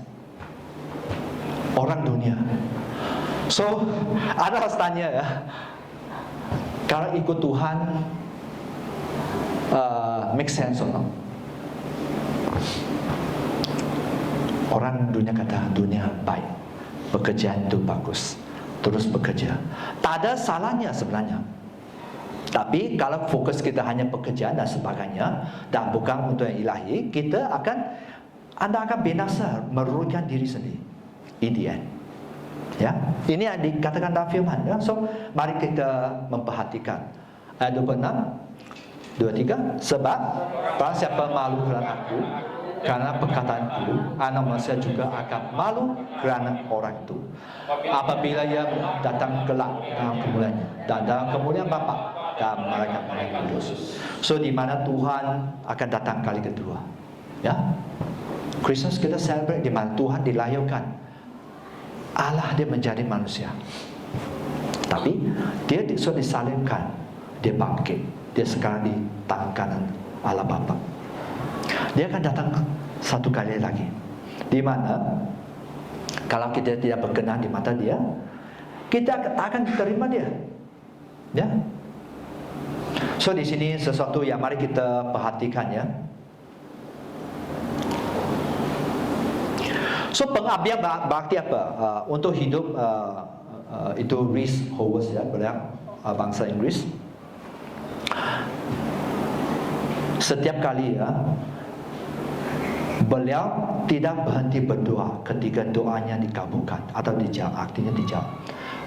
Orang dunia. So, ada harus tanya ya. Kalau ikut Tuhan, make sense or not? Orang dunia kata dunia baik, pekerjaan itu bagus, terus bekerja. Tak ada salahnya sebenarnya. Tapi kalau fokus kita hanya pekerjaan dan sebagainya dan bukan untuk yang ilahi, anda akan binasa, merugikan diri sendiri. In the end. Ya, ini yang dikatakan dalam firman. Ya. So, mari kita memperhatikan ayat 26, 23. Sebab barang siapa malu kerana aku, karena perkataanku, anak manusia juga akan malu kerana orang itu. Apabila ia datang kelak dalam kemuliaannya dan dalam kemuliaan Bapa dan malaikat-malaikat kudus. So, di mana Tuhan akan datang kali kedua. Ya, Christmas kita celebrate di mana Tuhan dilahirkan. Allah dia menjadi manusia. Tapi dia sudah disalibkan, dia bangkit, dia sekarang di tangan kanan Allah Bapa. Dia akan datang satu kali lagi, di mana kalau kita tidak berkenan di mata dia, kita akan diterima dia. Ya. So di sini sesuatu yang mari kita perhatikan ya. So pengabdian berarti apa? Untuk hidup itu Rhys Howes ya, bangsa Inggris. Setiap kali ya, beliau tidak berhenti berdoa ketika doanya dikabulkan atau dijawab, artinya dijawab.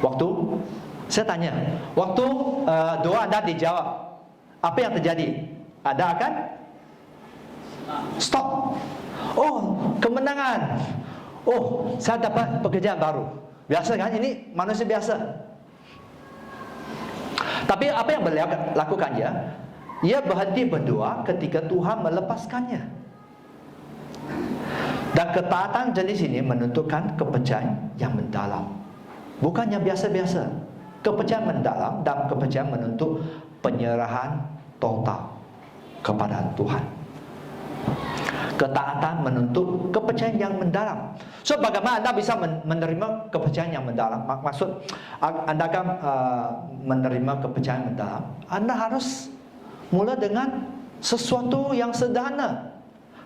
Waktu saya tanya, waktu doa anda dijawab, apa yang terjadi? Anda akan stop. Oh, kemenangan. Oh, saya dapat pekerjaan baru. Biasa kan? Ini manusia biasa. Tapi apa yang beliau lakukan ya? Ia berhenti berdoa ketika Tuhan melepaskannya. Dan ketaatan jenis ini menentukan kepercayaan yang mendalam. Bukan yang biasa-biasa. Kepercayaan mendalam dan kepercayaan menuntut penyerahan total kepada Tuhan. Ketaatan menuntut kepercayaan yang mendalam. So bagaimana anda bisa menerima kepercayaan yang mendalam? Maksud anda akan menerima kepercayaan mendalam, anda harus mula dengan sesuatu yang sederhana,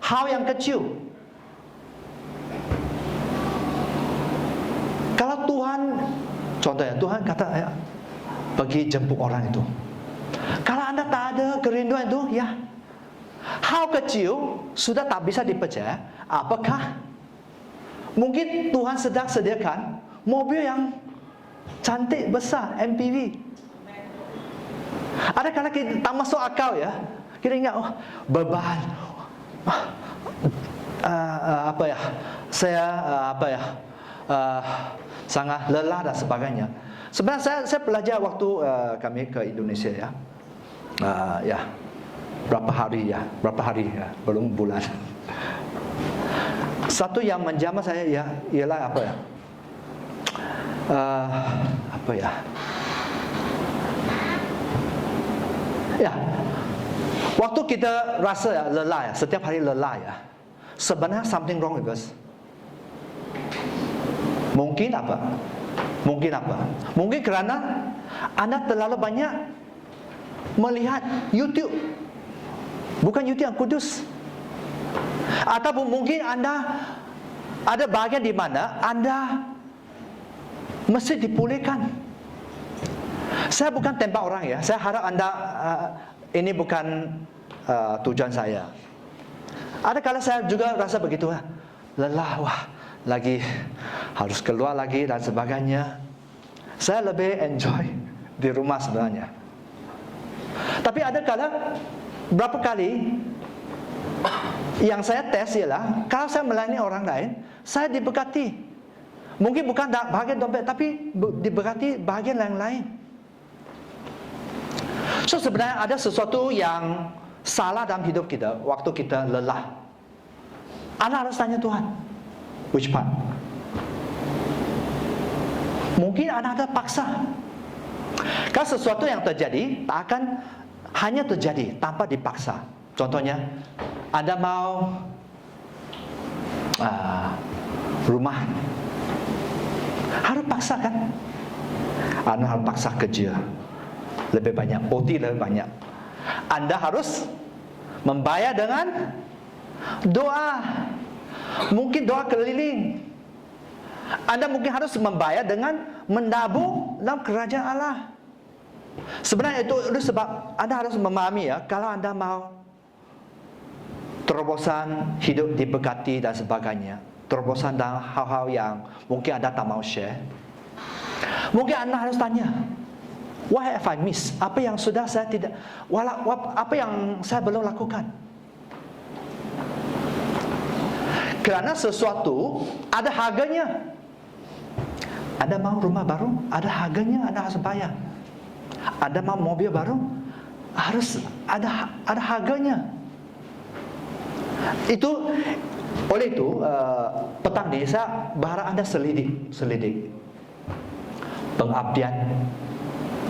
hal yang kecil. Kalau Tuhan, contohnya Tuhan kata pergi jemput orang itu. Kalau anda tak ada kerinduan itu, ya hal kecil sudah tak bisa dipercaya. Apakah mungkin Tuhan sedang sediakan mobil yang cantik besar, MPV? Ada kala kita tak masuk akal ya. Kita ingat beban. Saya sangat lelah dan sebagainya. Sebenarnya saya belajar waktu kami ke Indonesia ya. Berapa hari ya, belum bulan. Satu yang menjamah saya ya ialah waktu kita rasa lelah ya, setiap hari lelah ya, sebenarnya something wrong with us. Mungkin apa? Mungkin karena anda terlalu banyak melihat YouTube. Bukan YouTube yang kudus. Ataupun mungkin anda ada bahagian di mana anda mesti dipulihkan. Saya bukan tembak orang ya. Saya harap anda ini bukan tujuan saya. Ada kala saya juga rasa begitu lelah, lagi harus keluar lagi dan sebagainya. Saya lebih enjoy di rumah sebenarnya. Tapi ada kala berapa kali yang saya tes ialah kalau saya melayani orang lain, saya diberkati. Mungkin bukan bahagian dompet, tapi diberkati bahagian yang lain. So sebenarnya ada sesuatu yang salah dalam hidup kita waktu kita lelah. Anda harus tanya Tuhan, which part? Mungkin Anda ada paksa. Kalau sesuatu yang terjadi tak akan hanya terjadi tanpa dipaksa. Contohnya, Anda mau rumah, harus paksa kan? Anda harus paksa kerja lebih banyak, OT lebih banyak. Anda harus membayar dengan doa. Mungkin doa keliling. Anda mungkin harus membayar dengan menabung dalam kerajaan Allah. Sebenarnya itu sebab Anda harus memahami ya, kalau Anda mau terobosan hidup diberkati dan sebagainya, terobosan dalam hal-hal yang mungkin Anda tak mau share, mungkin Anda harus tanya, what have I missed? Apa yang sudah saya tidak, apa yang saya belum lakukan? Kerana sesuatu ada harganya. Anda mau rumah baru, ada harganya, Anda harus bayar. Anda mau mobil baru, harus ada harganya. Itu oleh itu petang ini saya berharap Anda selidik. Pengabdian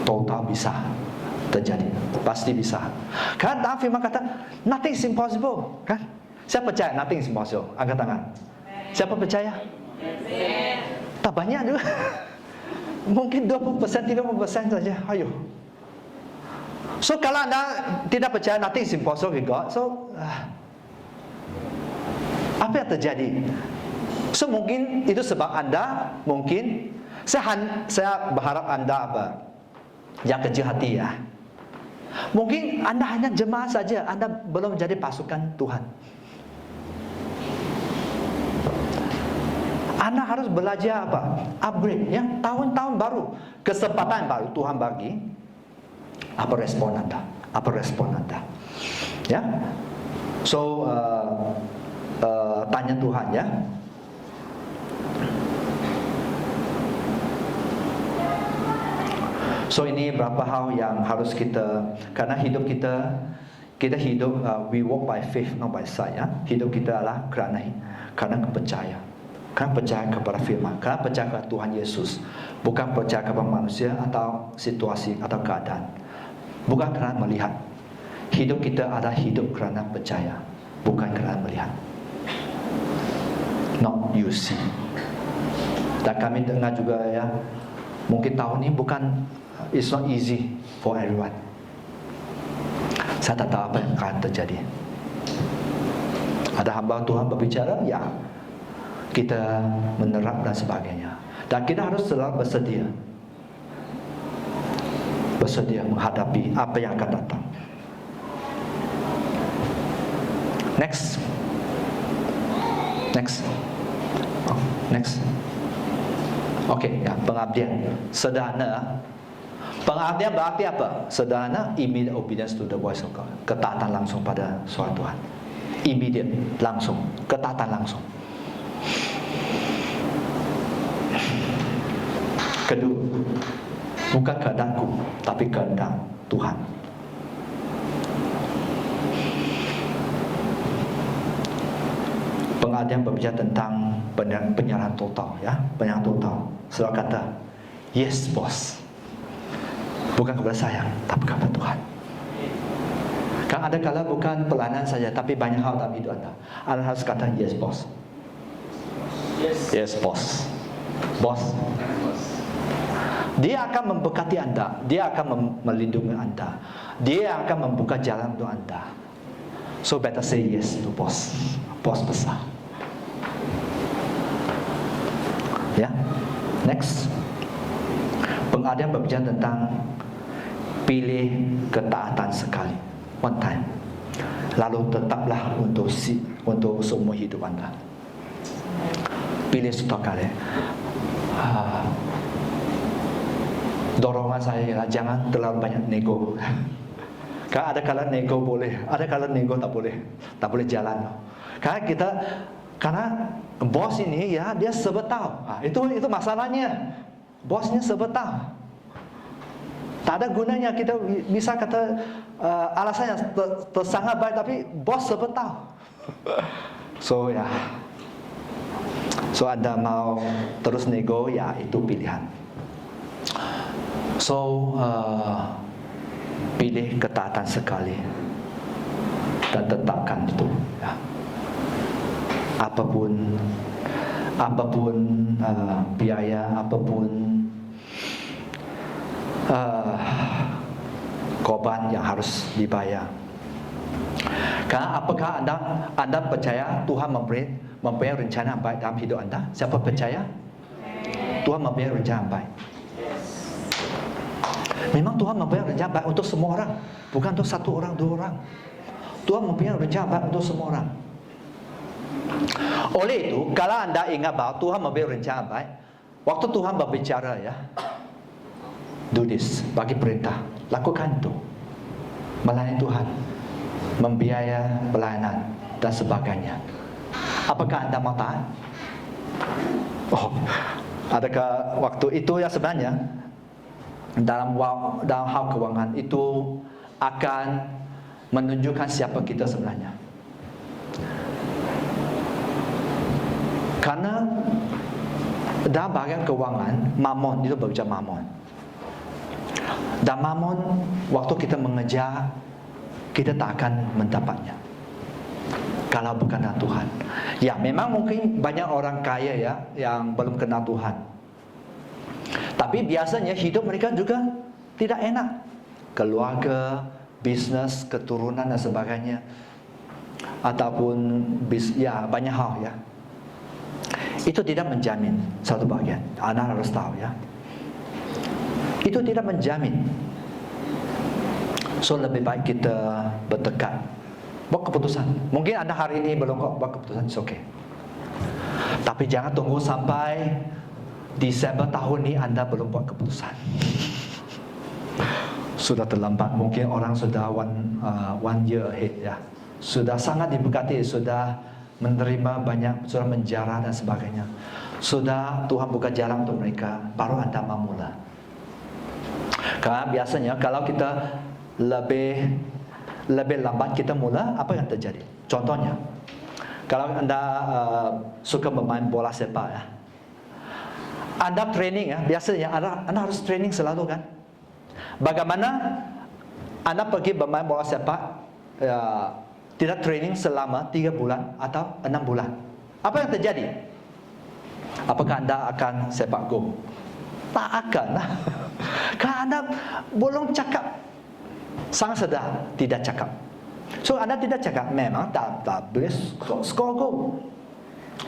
total bisa terjadi, pasti bisa. Kan dalam firman kata nothing is impossible, kan? Siapa percaya nothing is impossible? Angkat tangan. Siapa percaya? Tak banyak juga. Mungkin 20%, 30% saja. Ayo. So kalau Anda tidak percaya nothing is impossible with God, so apa yang terjadi? So mungkin itu sebab Anda mungkin saya berharap Anda apa? Yang kecil hati ya. Mungkin Anda hanya jemaah saja, Anda belum menjadi pasukan Tuhan. Anda harus belajar apa? Upgrade ya, tahun-tahun baru, kesempatan baru Tuhan bagi. Apa respon Anda? Apa respon Anda? Ya. So tanya Tuhan ya. So ini berapa hal yang harus kita, karena hidup kita hidup, we walk by faith not by sight ya. Hidup kita adalah kerana percaya. Kerana percaya kepada firman, kerana percaya kepada Tuhan Yesus, bukan percaya kepada manusia atau situasi atau keadaan. Bukan kerana melihat. Hidup kita adalah hidup kerana percaya, bukan kerana melihat. Not you see. Dan kami dengar juga ya, mungkin tahun ini bukan, it's not easy for everyone. Saya tak tahu apa yang akan terjadi. Ada hamba Tuhan berbicara, ya, kita menerap dan sebagainya. Dan kita harus selalu bersedia menghadapi apa yang akan datang. Next. Okey, ya, pengabdian sederhana. Pengabdian berarti apa? Sederhana, immediate obedience to the voice of God. Ketaatan langsung pada suara Tuhan. Immediate, langsung, ketaatan langsung. Kedua, bukan kehendakku, tapi kehendak Tuhan. Pengabdian berbicara tentang penyerahan total, ya, penyerahan total. Saudara kata, yes boss. Bukan kepada saya, tapi kepada Tuhan. Kan ada kala bukan pelayanan saja, tapi banyak hal dalam hidup Anda. Anda harus kata yes boss. Yes boss. Boss. Dia akan memberkati Anda, dia akan melindungi Anda, dia akan membuka jalan untuk Anda. So better say yes to boss. Boss besar. Ya, next. Pengabdian berbicara tentang pilih ketaatan sekali, one time. Lalu tetaplah untuk seumur hidup Anda. Pilih satu kali. Dorongan saya ialah jangan terlalu banyak nego. Kan ada kala nego boleh, ada kala nego tak boleh jalan. Karena bos ini ya dia serba tahu. Itu masalahnya. Bosnya serba tahu. Tak ada gunanya kita bisa kata alasan yang sangat baik, tapi bos serba tahu. So ya. So Anda mau terus nego, ya itu pilihan. So pilih ketaatan sekali. dan tetapkan itu. Ya. Apapun biaya, apapun korban yang harus dibayar. Karena apakah anda percaya Tuhan mempunyai rencana yang baik dalam hidup anda? Siapa percaya? Tuhan mempunyai rencana yang baik. Memang Tuhan mempunyai rencana baik untuk semua orang, bukan untuk satu orang, dua orang. Tuhan mempunyai rencana baik untuk semua orang. Oleh itu, kalau anda ingat bahawa Tuhan mempunyai rencana baik, waktu Tuhan berbicara, ya, do this, bagi perintah, lakukan itu, melayani Tuhan, membiaya pelayanan dan sebagainya. Apakah anda mau taat? Oh, adakah waktu itu ya sebenarnya dalam hal keuangan itu akan menunjukkan siapa kita sebenarnya. Karena dalam bahagian keuangan, mamon itu berbicara mamon. Dan mamon, waktu kita mengejar, kita tak akan mendapatnya kalau bukan dengan Tuhan. Ya, memang mungkin banyak orang kaya ya yang belum kenal Tuhan. Tapi biasanya hidup mereka juga tidak enak. Keluarga, bisnes, keturunan dan sebagainya. Ataupun ya banyak hal ya. Itu tidak menjamin satu bagian. Anda harus tahu ya. Itu tidak menjamin. So lebih baik kita bertekad, buat keputusan. Mungkin anda hari ini belum buat keputusan, it's okay. Tapi jangan tunggu sampai Desember tahun ini anda belum buat keputusan. Sudah terlambat. Mungkin orang sudah one year ahead ya. Sudah sangat diberkati, sudah menerima banyak, sudah menjarah dan sebagainya. Sudah Tuhan buka jalan untuk mereka, baru anda memula. Karena biasanya kalau kita lebih lambat kita mula, apa yang terjadi? Contohnya, kalau anda suka bermain bola sepak ya, anda training ya, biasanya anda harus training selalu kan. Bagaimana anda pergi bermain bola sepak ya, tidak training selama 3 bulan atau 6 bulan? Apa yang terjadi? Apakah anda akan sepak gol? Tak akan lah. Karena anda belum cakap. Sangat sedar tidak cakap. So anda tidak cakap, memang tak boleh skor gol.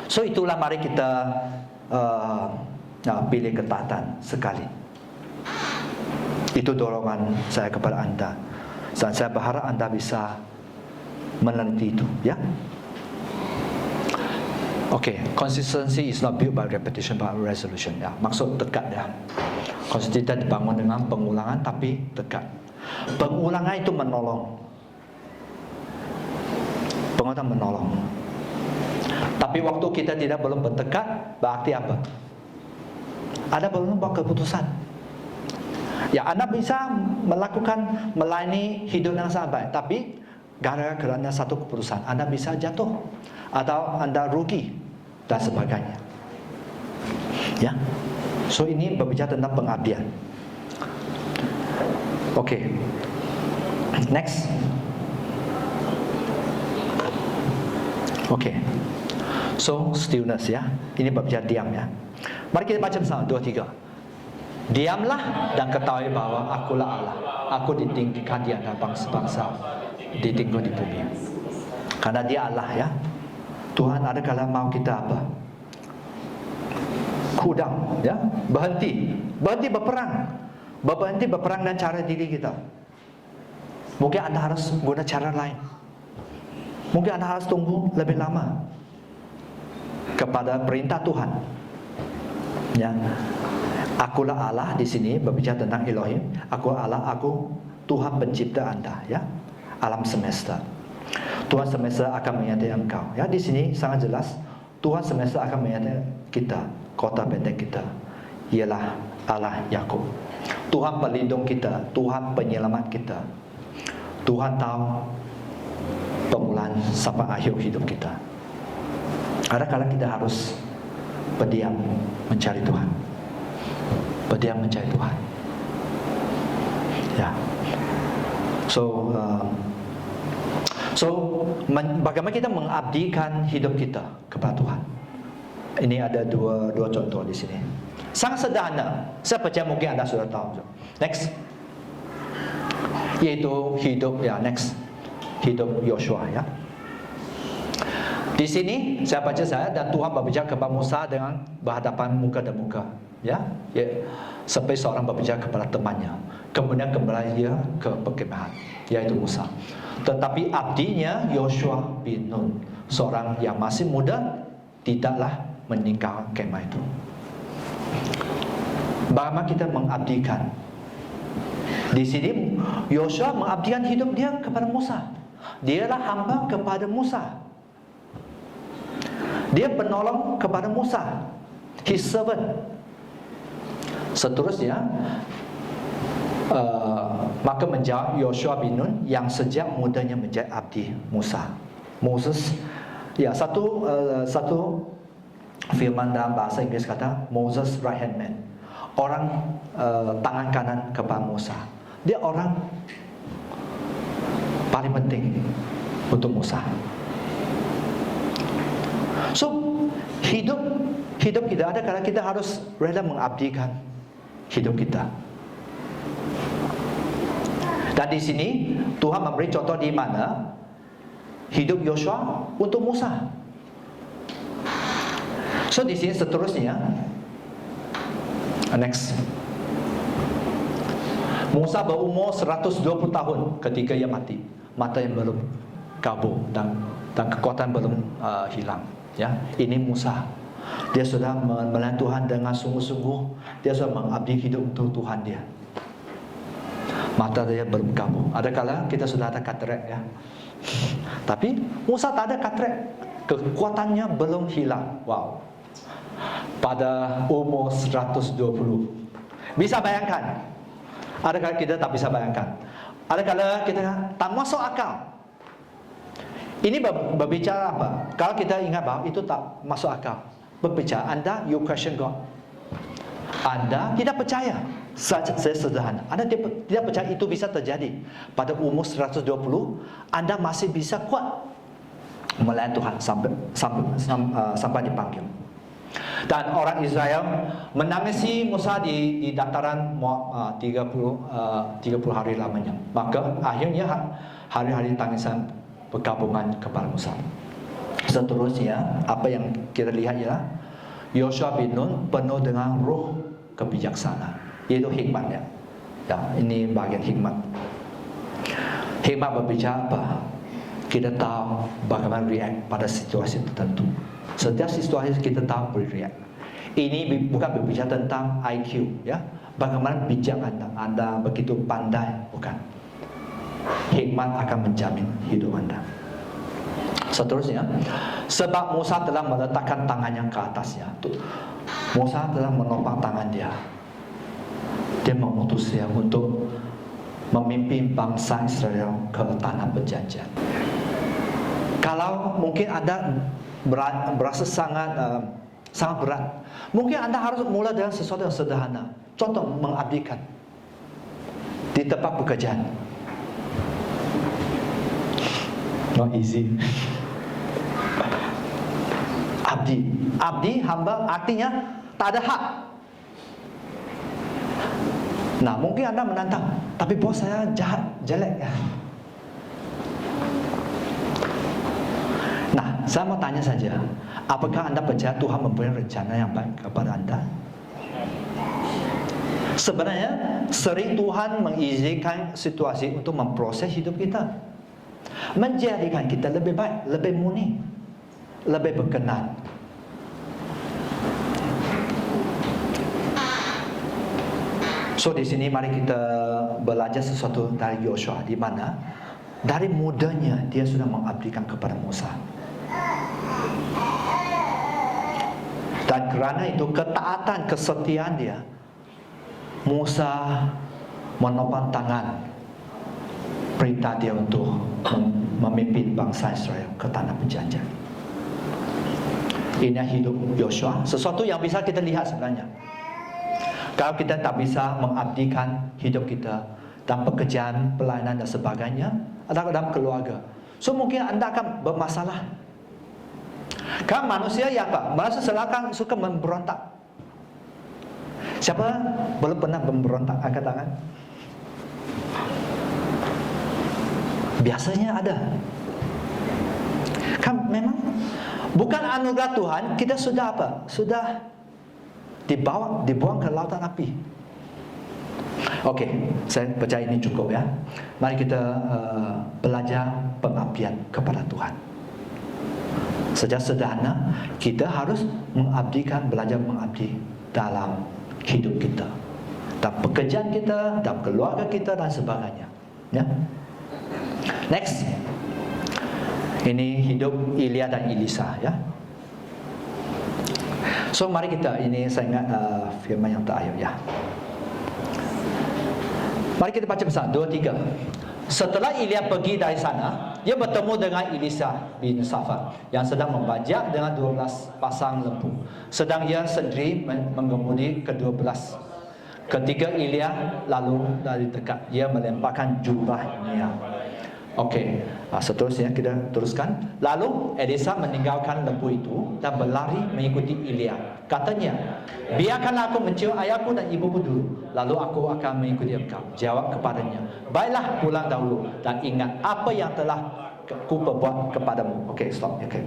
So itulah mari kita pilih ketaatan sekali. Itu dorongan saya kepada anda. Dan saya berharap anda bisa meneliti itu, ya. Okay, consistency is not built by repetition but resolution. Ya, maksud tekad ya. Konsistensi tidak dibangun dengan pengulangan, tapi tekad. Pengulangan itu menolong. Pengulangan menolong. Tapi waktu kita belum bertekad, berarti apa? Anda belum buat keputusan. Ya, anda bisa melakukan melayani hidup yang sangat baik, tapi karena satu keputusan, anda bisa jatuh atau anda rugi dan sebagainya. Ya, so ini berbicara tentang pengabdian. Okay, next. Okay, so stillness ya. Ini berbicara diam ya. Mari kita baca bersama 2, 3. Diamlah dan ketahui bahwa akulah Allah. Aku ditinggikan di antara bangsa-bangsa, ditinggikan di bumi. Karena Dia Allah ya. Tuhan ada kala mau kita apa? Kudam ya, berhenti berperang. Berhenti berperang dan cara diri kita. Mungkin anda harus guna cara lain. Mungkin anda harus tunggu lebih lama kepada perintah Tuhan. Ya. Akulah Allah di sini berbicara tentang Elohim. Aku Allah, aku Tuhan pencipta anda ya. Alam semesta. Tuhan semesta akan menyertai engkau. Ya, di sini sangat jelas Tuhan semesta akan menyertai kita. Kota benteng kita ialah Allah Yakub. Tuhan pelindung kita, Tuhan penyelamat kita. Tuhan tahu permulaan sampai akhir hidup kita. Ada kala kita harus berdiam mencari Tuhan. Berdiam mencari Tuhan. Ya. So So, bagaimana kita mengabdikan hidup kita kepada Tuhan? Ini ada dua contoh di sini. Sangat sederhana. Saya percaya mungkin anda sudah tahu. Next, yaitu hidup hidup Yosua ya. Di sini saya baca dan Tuhan berbicara kepada Musa dengan berhadapan muka dan muka, ya, seperti seorang berbicara kepada temannya. Kemudian kembali dia ke perkemahan, yaitu Musa. Tetapi abdinya Yosua bin Nun, seorang yang masih muda, tidaklah meninggalkan kemah itu. Bagaimana kita mengabdikan? Di sini Yosua mengabdikan hidup dia kepada Musa. Dialah hamba kepada Musa. Dia penolong kepada Musa, his servant. Seterusnya, maka menjawab Yosua bin Nun yang sejak mudanya menjadi abdi Musa. Moses, ya, satu firman dalam bahasa Inggris kata Moses right hand man, orang tangan kanan kepada Musa. Dia orang paling penting untuk Musa. So, hidup kita ada kadang kita harus rela mengabdikan hidup kita. Dan di sini Tuhan memberi contoh di mana hidup Yosua untuk Musa. So di sini seterusnya, next, Musa berumur 120 tahun ketika ia mati. Mata yang belum kabur dan kekuatan belum hilang. Ya, ini Musa. Dia sudah melayani Tuhan dengan sungguh-sungguh. Dia sudah mengabdi hidup untuk Tuhan dia. Mata dia belum kabur. Ada kala kita sudah ada katarak ya. Tapi Musa tak ada katarak. Kekuatannya belum hilang. Wow. Pada umur 120. Bisa bayangkan? Ada kala kita tak bisa bayangkan. Ada kala kita tak masuk akal. Ini berbicara apa? Kalau kita ingat bahawa itu tak masuk akal. Berbicara, anda, you question God. Anda tidak percaya. Saya sederhana. Anda tidak percaya itu bisa terjadi. Pada umur 120, anda masih bisa kuat melayani Tuhan sampai dipanggil. Dan orang Israel menangisi Musa di dataran 30 hari lamanya. Maka akhirnya hari-hari tangisan bergabungan kepada Musa. Seterusnya, apa yang kita lihat ialah Yosua bin Nun penuh dengan roh kebijaksanaan, yaitu hikmatnya. Ya, ini bagian hikmat. Hikmat berbicara apa? Kita tahu bagaimana react pada situasi tertentu. Setiap situasi kita tahu bereact. Ini bukan berbicara tentang IQ, ya. Bagaimana bijak anda begitu pandai, bukan. Hikmat akan menjamin hidup anda. Seterusnya, sebab Musa telah meletakkan tangannya ke atasnya. Musa telah menopang tangan dia. Dia memutus dia untuk memimpin bangsa Israel ke tanah perjanjian. Kalau mungkin anda berasa sangat berat, mungkin anda harus mulai dengan sesuatu yang sederhana. Contoh, mengabdikan di tempat pekerjaan. Not easy. Abdi, hamba, artinya tak ada hak. Nah, mungkin anda menantang, tapi bos saya jahat, jelek. Nah, saya mau tanya saja, apakah anda percaya Tuhan memberi rencana yang baik kepada anda? Sebenarnya sering Tuhan mengizinkan situasi untuk memproses hidup kita, menjadikan kita lebih baik, lebih murni, lebih berkenan. So di sini mari kita belajar sesuatu dari Yosua, di mana dari mudanya dia sudah mengabdikan kepada Musa. Dan kerana itu ketaatan, kesetiaan dia, Musa menopang tangan perintah dia untuk memimpin bangsa Israel ke tanah perjanjian. Ini hidup Yosua, sesuatu yang bisa kita lihat sebenarnya. Kalau kita tak bisa mengabdikan hidup kita dalam pekerjaan, pelayanan dan sebagainya, atau dalam keluarga, So mungkin anda akan bermasalah. Kan manusia ya apa? Manusia selalu suka memberontak. Siapa belum pernah memberontak? Angkat tangan. Biasanya ada. Kan memang bukan anugerah Tuhan, kita sudah apa? Sudah dibuang ke lautan api. Okey, saya percaya ini cukup ya. Mari kita belajar pengabdian kepada Tuhan. Secara sederhana, kita harus belajar mengabdi dalam hidup kita, dalam pekerjaan kita, dalam keluarga kita dan sebagainya. Ya. Next. Ini hidup Elia dan Elisa ya. So mari kita, ini saya ingat firman yang terakhir ya. Mari kita baca bersama 2-3. Setelah Elia pergi dari sana, dia bertemu dengan Elisa bin Safat yang sedang membajak dengan 12 pasang lembu. Sedang ia sendiri mengemudi ke-12. Ketika Elia lalu dari dekat, ia melemparkan jubahnya. Okey, seterusnya kita teruskan. Lalu Elisa meninggalkan lembu itu dan berlari mengikuti Elia. Katanya, biarkanlah aku mencium ayahku dan ibuku dulu, lalu aku akan mengikuti engkau. Jawab kepadanya, baiklah, pulang dahulu dan ingat apa yang telah ku perbuat kepadamu. Okey, stop. Okey.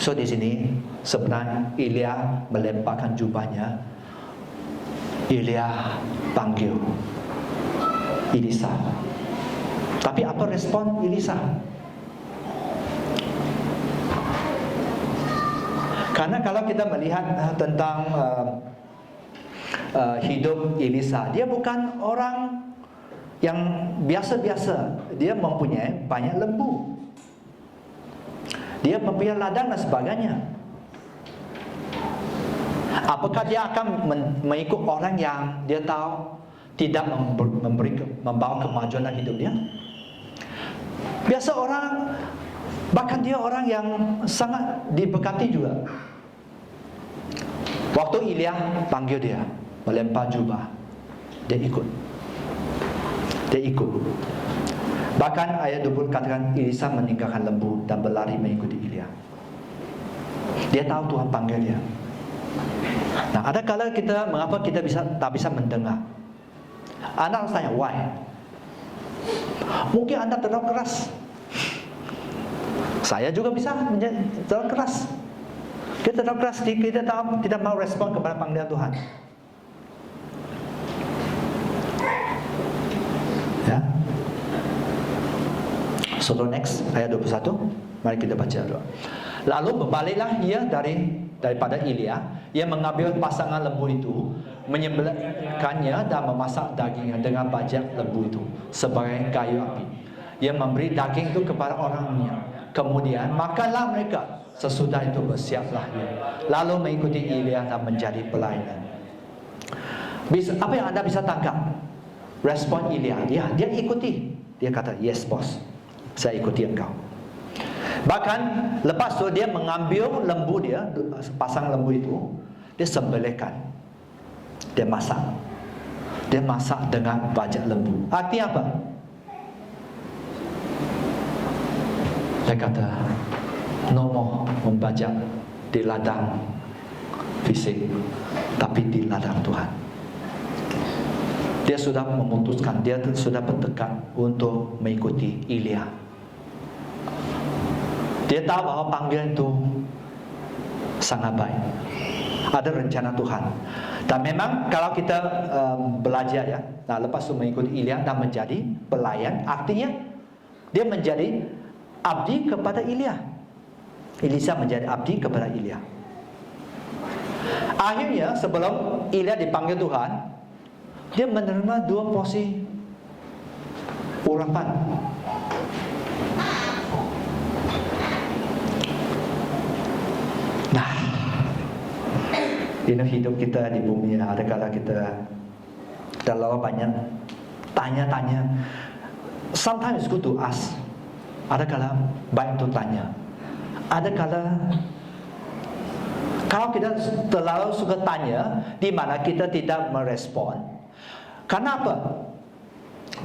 So di sini sebenarnya Elia melemparkan jubahnya. Elia panggil Elisa. Tapi apa respon Elisa? Karena kalau kita melihat tentang hidup Elisa, dia bukan orang yang biasa-biasa. Dia mempunyai banyak lembu, dia mempunyai ladang dan sebagainya. Apakah dia akan mengikut orang yang dia tahu tidak membawa kemajuan dalam hidup dia? Biasa orang, bahkan dia orang yang sangat diberkati juga. Waktu Elia panggil dia, melempar jubah, dia ikut. Dia ikut. Bahkan ayat 20 katakan Elisa meninggalkan lembu dan berlari mengikuti Elia. Dia tahu Tuhan panggil dia. Nah, ada kala kita, mengapa kita tak bisa mendengar? Anda harus tanya, why? Mungkin anda terlalu keras. Saya juga bisa menjadi terlalu keras. Kita terlalu keras, kita tidak mau respon kepada panggilan Tuhan. Ya. So next, ayat 21. Mari kita baca doa. Lalu berbaliklah ia daripada Elia. Ia mengambil pasangan lembu itu, menyembelihkannya dan memasak dagingnya dengan bajak lembu itu sebagai kayu api. Ia memberi daging itu kepada orangnya. Kemudian makanlah mereka. Sesudah itu bersiaplah ia, lalu mengikuti Elia dan menjadi pelayan. Apa yang anda bisa tangkap? Respon Elia, dia ikuti. Dia kata, yes boss, saya ikuti engkau. Bahkan lepas tu dia mengambil lembu dia, pasang lembu itu, dia sembelihkan, dia masak. Dia masak dengan bajak lembu. Artinya apa? Dia kata, no more membajak di ladang fisik, tapi di ladang Tuhan. Dia sudah memutuskan, dia sudah bertekad untuk mengikuti Elia. Dia tahu bahawa panggilan itu sangat baik. Ada rencana Tuhan. Dan memang kalau kita belajar ya, nah lepas itu mengikuti Elia dan menjadi pelayan, artinya dia menjadi abdi kepada Elia. Elisa menjadi abdi kepada Elia. Akhirnya sebelum Elia dipanggil Tuhan, dia menerima 2 porsi urapan. Nah, ini hidup kita di bumi, ada kala kita terlalu banyak tanya-tanya. Sometimes it's good to ask. Ada kala baik untuk tanya. Ada kala kalau kita terlalu suka tanya, di mana kita tidak merespon. Kenapa?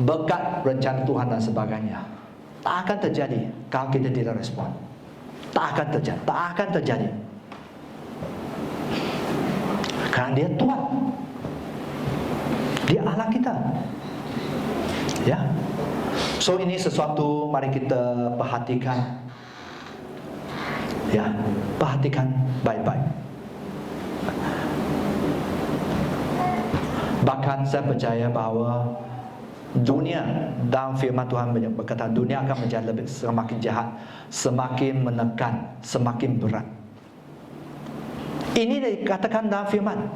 Berkat rencana Tuhan dan sebagainya. tak akan terjadi kalau kita tidak respon. Tak akan terjadi, tak akan terjadi. Karena dia Tuhan, dia Allah kita. Ya. So ini sesuatu mari kita perhatikan. Ya, perhatikan baik-baik. Bahkan saya percaya bahawa dunia, dalam firman Tuhan berkata dunia akan menjadi lebih semakin jahat, semakin menekan, semakin berat. Ini dikatakan dalam firman.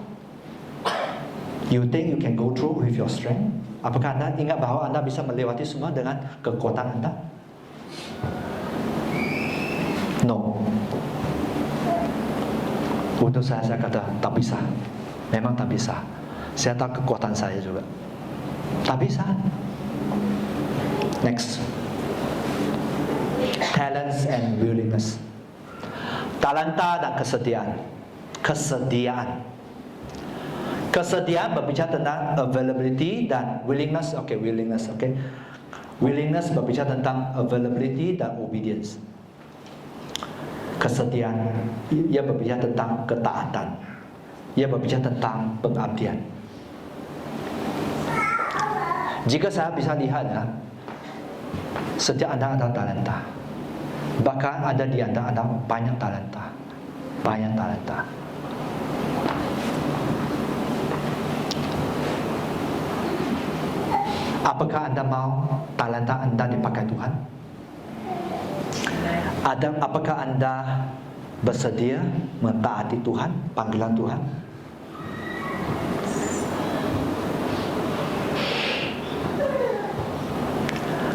You think you can go through with your strength? Apakah anda ingat bahawa anda bisa melewati semua dengan kekuatan anda? No. Untuk saya kata tak bisa. Memang tak bisa. Saya tahu kekuatan saya juga. Tak bisa. Next. Talents and willingness. Talenta dan kesediaan. Kesediaan berbicara tentang availability dan willingness. Willingness. Willingness berbicara tentang availability dan obedience. Kesediaan, ia berbicara tentang ketaatan. Ia berbicara tentang pengabdian. Jika saya bisa lihat, setiap anda ada talenta. Bahkan ada di anda ada banyak talenta. Banyak talenta. Apakah anda mau talenta anda dipakai Tuhan? Apakah anda bersedia mentaati Tuhan, panggilan Tuhan?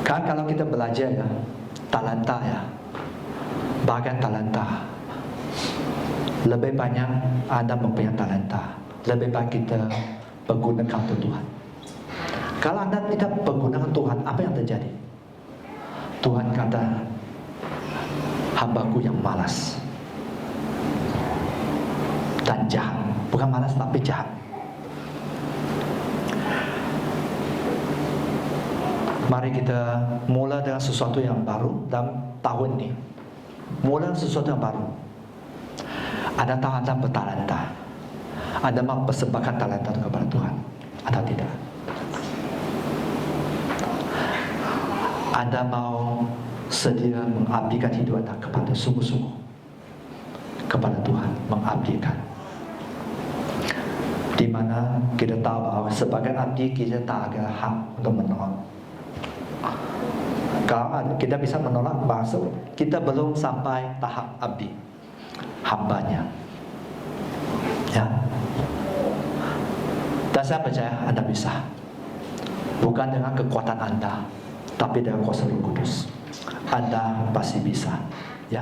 Kan kalau kita belajar talenta bagian talenta, lebih banyak anda mempunyai talenta, lebih baik kita pergunakan untuk Tuhan. Kalau anda tidak pergunakan Tuhan, apa yang terjadi? Tuhan kata, hambaku yang malas dan jahat. Bukan malas tapi jahat. Mari kita mula dengan sesuatu yang baru dalam tahun ini. Mula sesuatu yang baru. Anda tahu anda bertalenta. Anda mau persembahkan talenta kepada Tuhan atau tidak? Anda mau sedia mengabdikan hidup anda kepada sungguh-sungguh kepada Tuhan, mengabdikan. Di mana kita tahu bahawa sebagai abdi kita tak ada hak untuk menolak. Kalau kita bisa menolak, bahasa kita belum sampai tahap abdi, hambanya. Ya. Dan saya percaya anda bisa. Bukan dengan kekuatan anda, tapi dengan kuasa Roh Kudus. Anda pasti bisa, ya.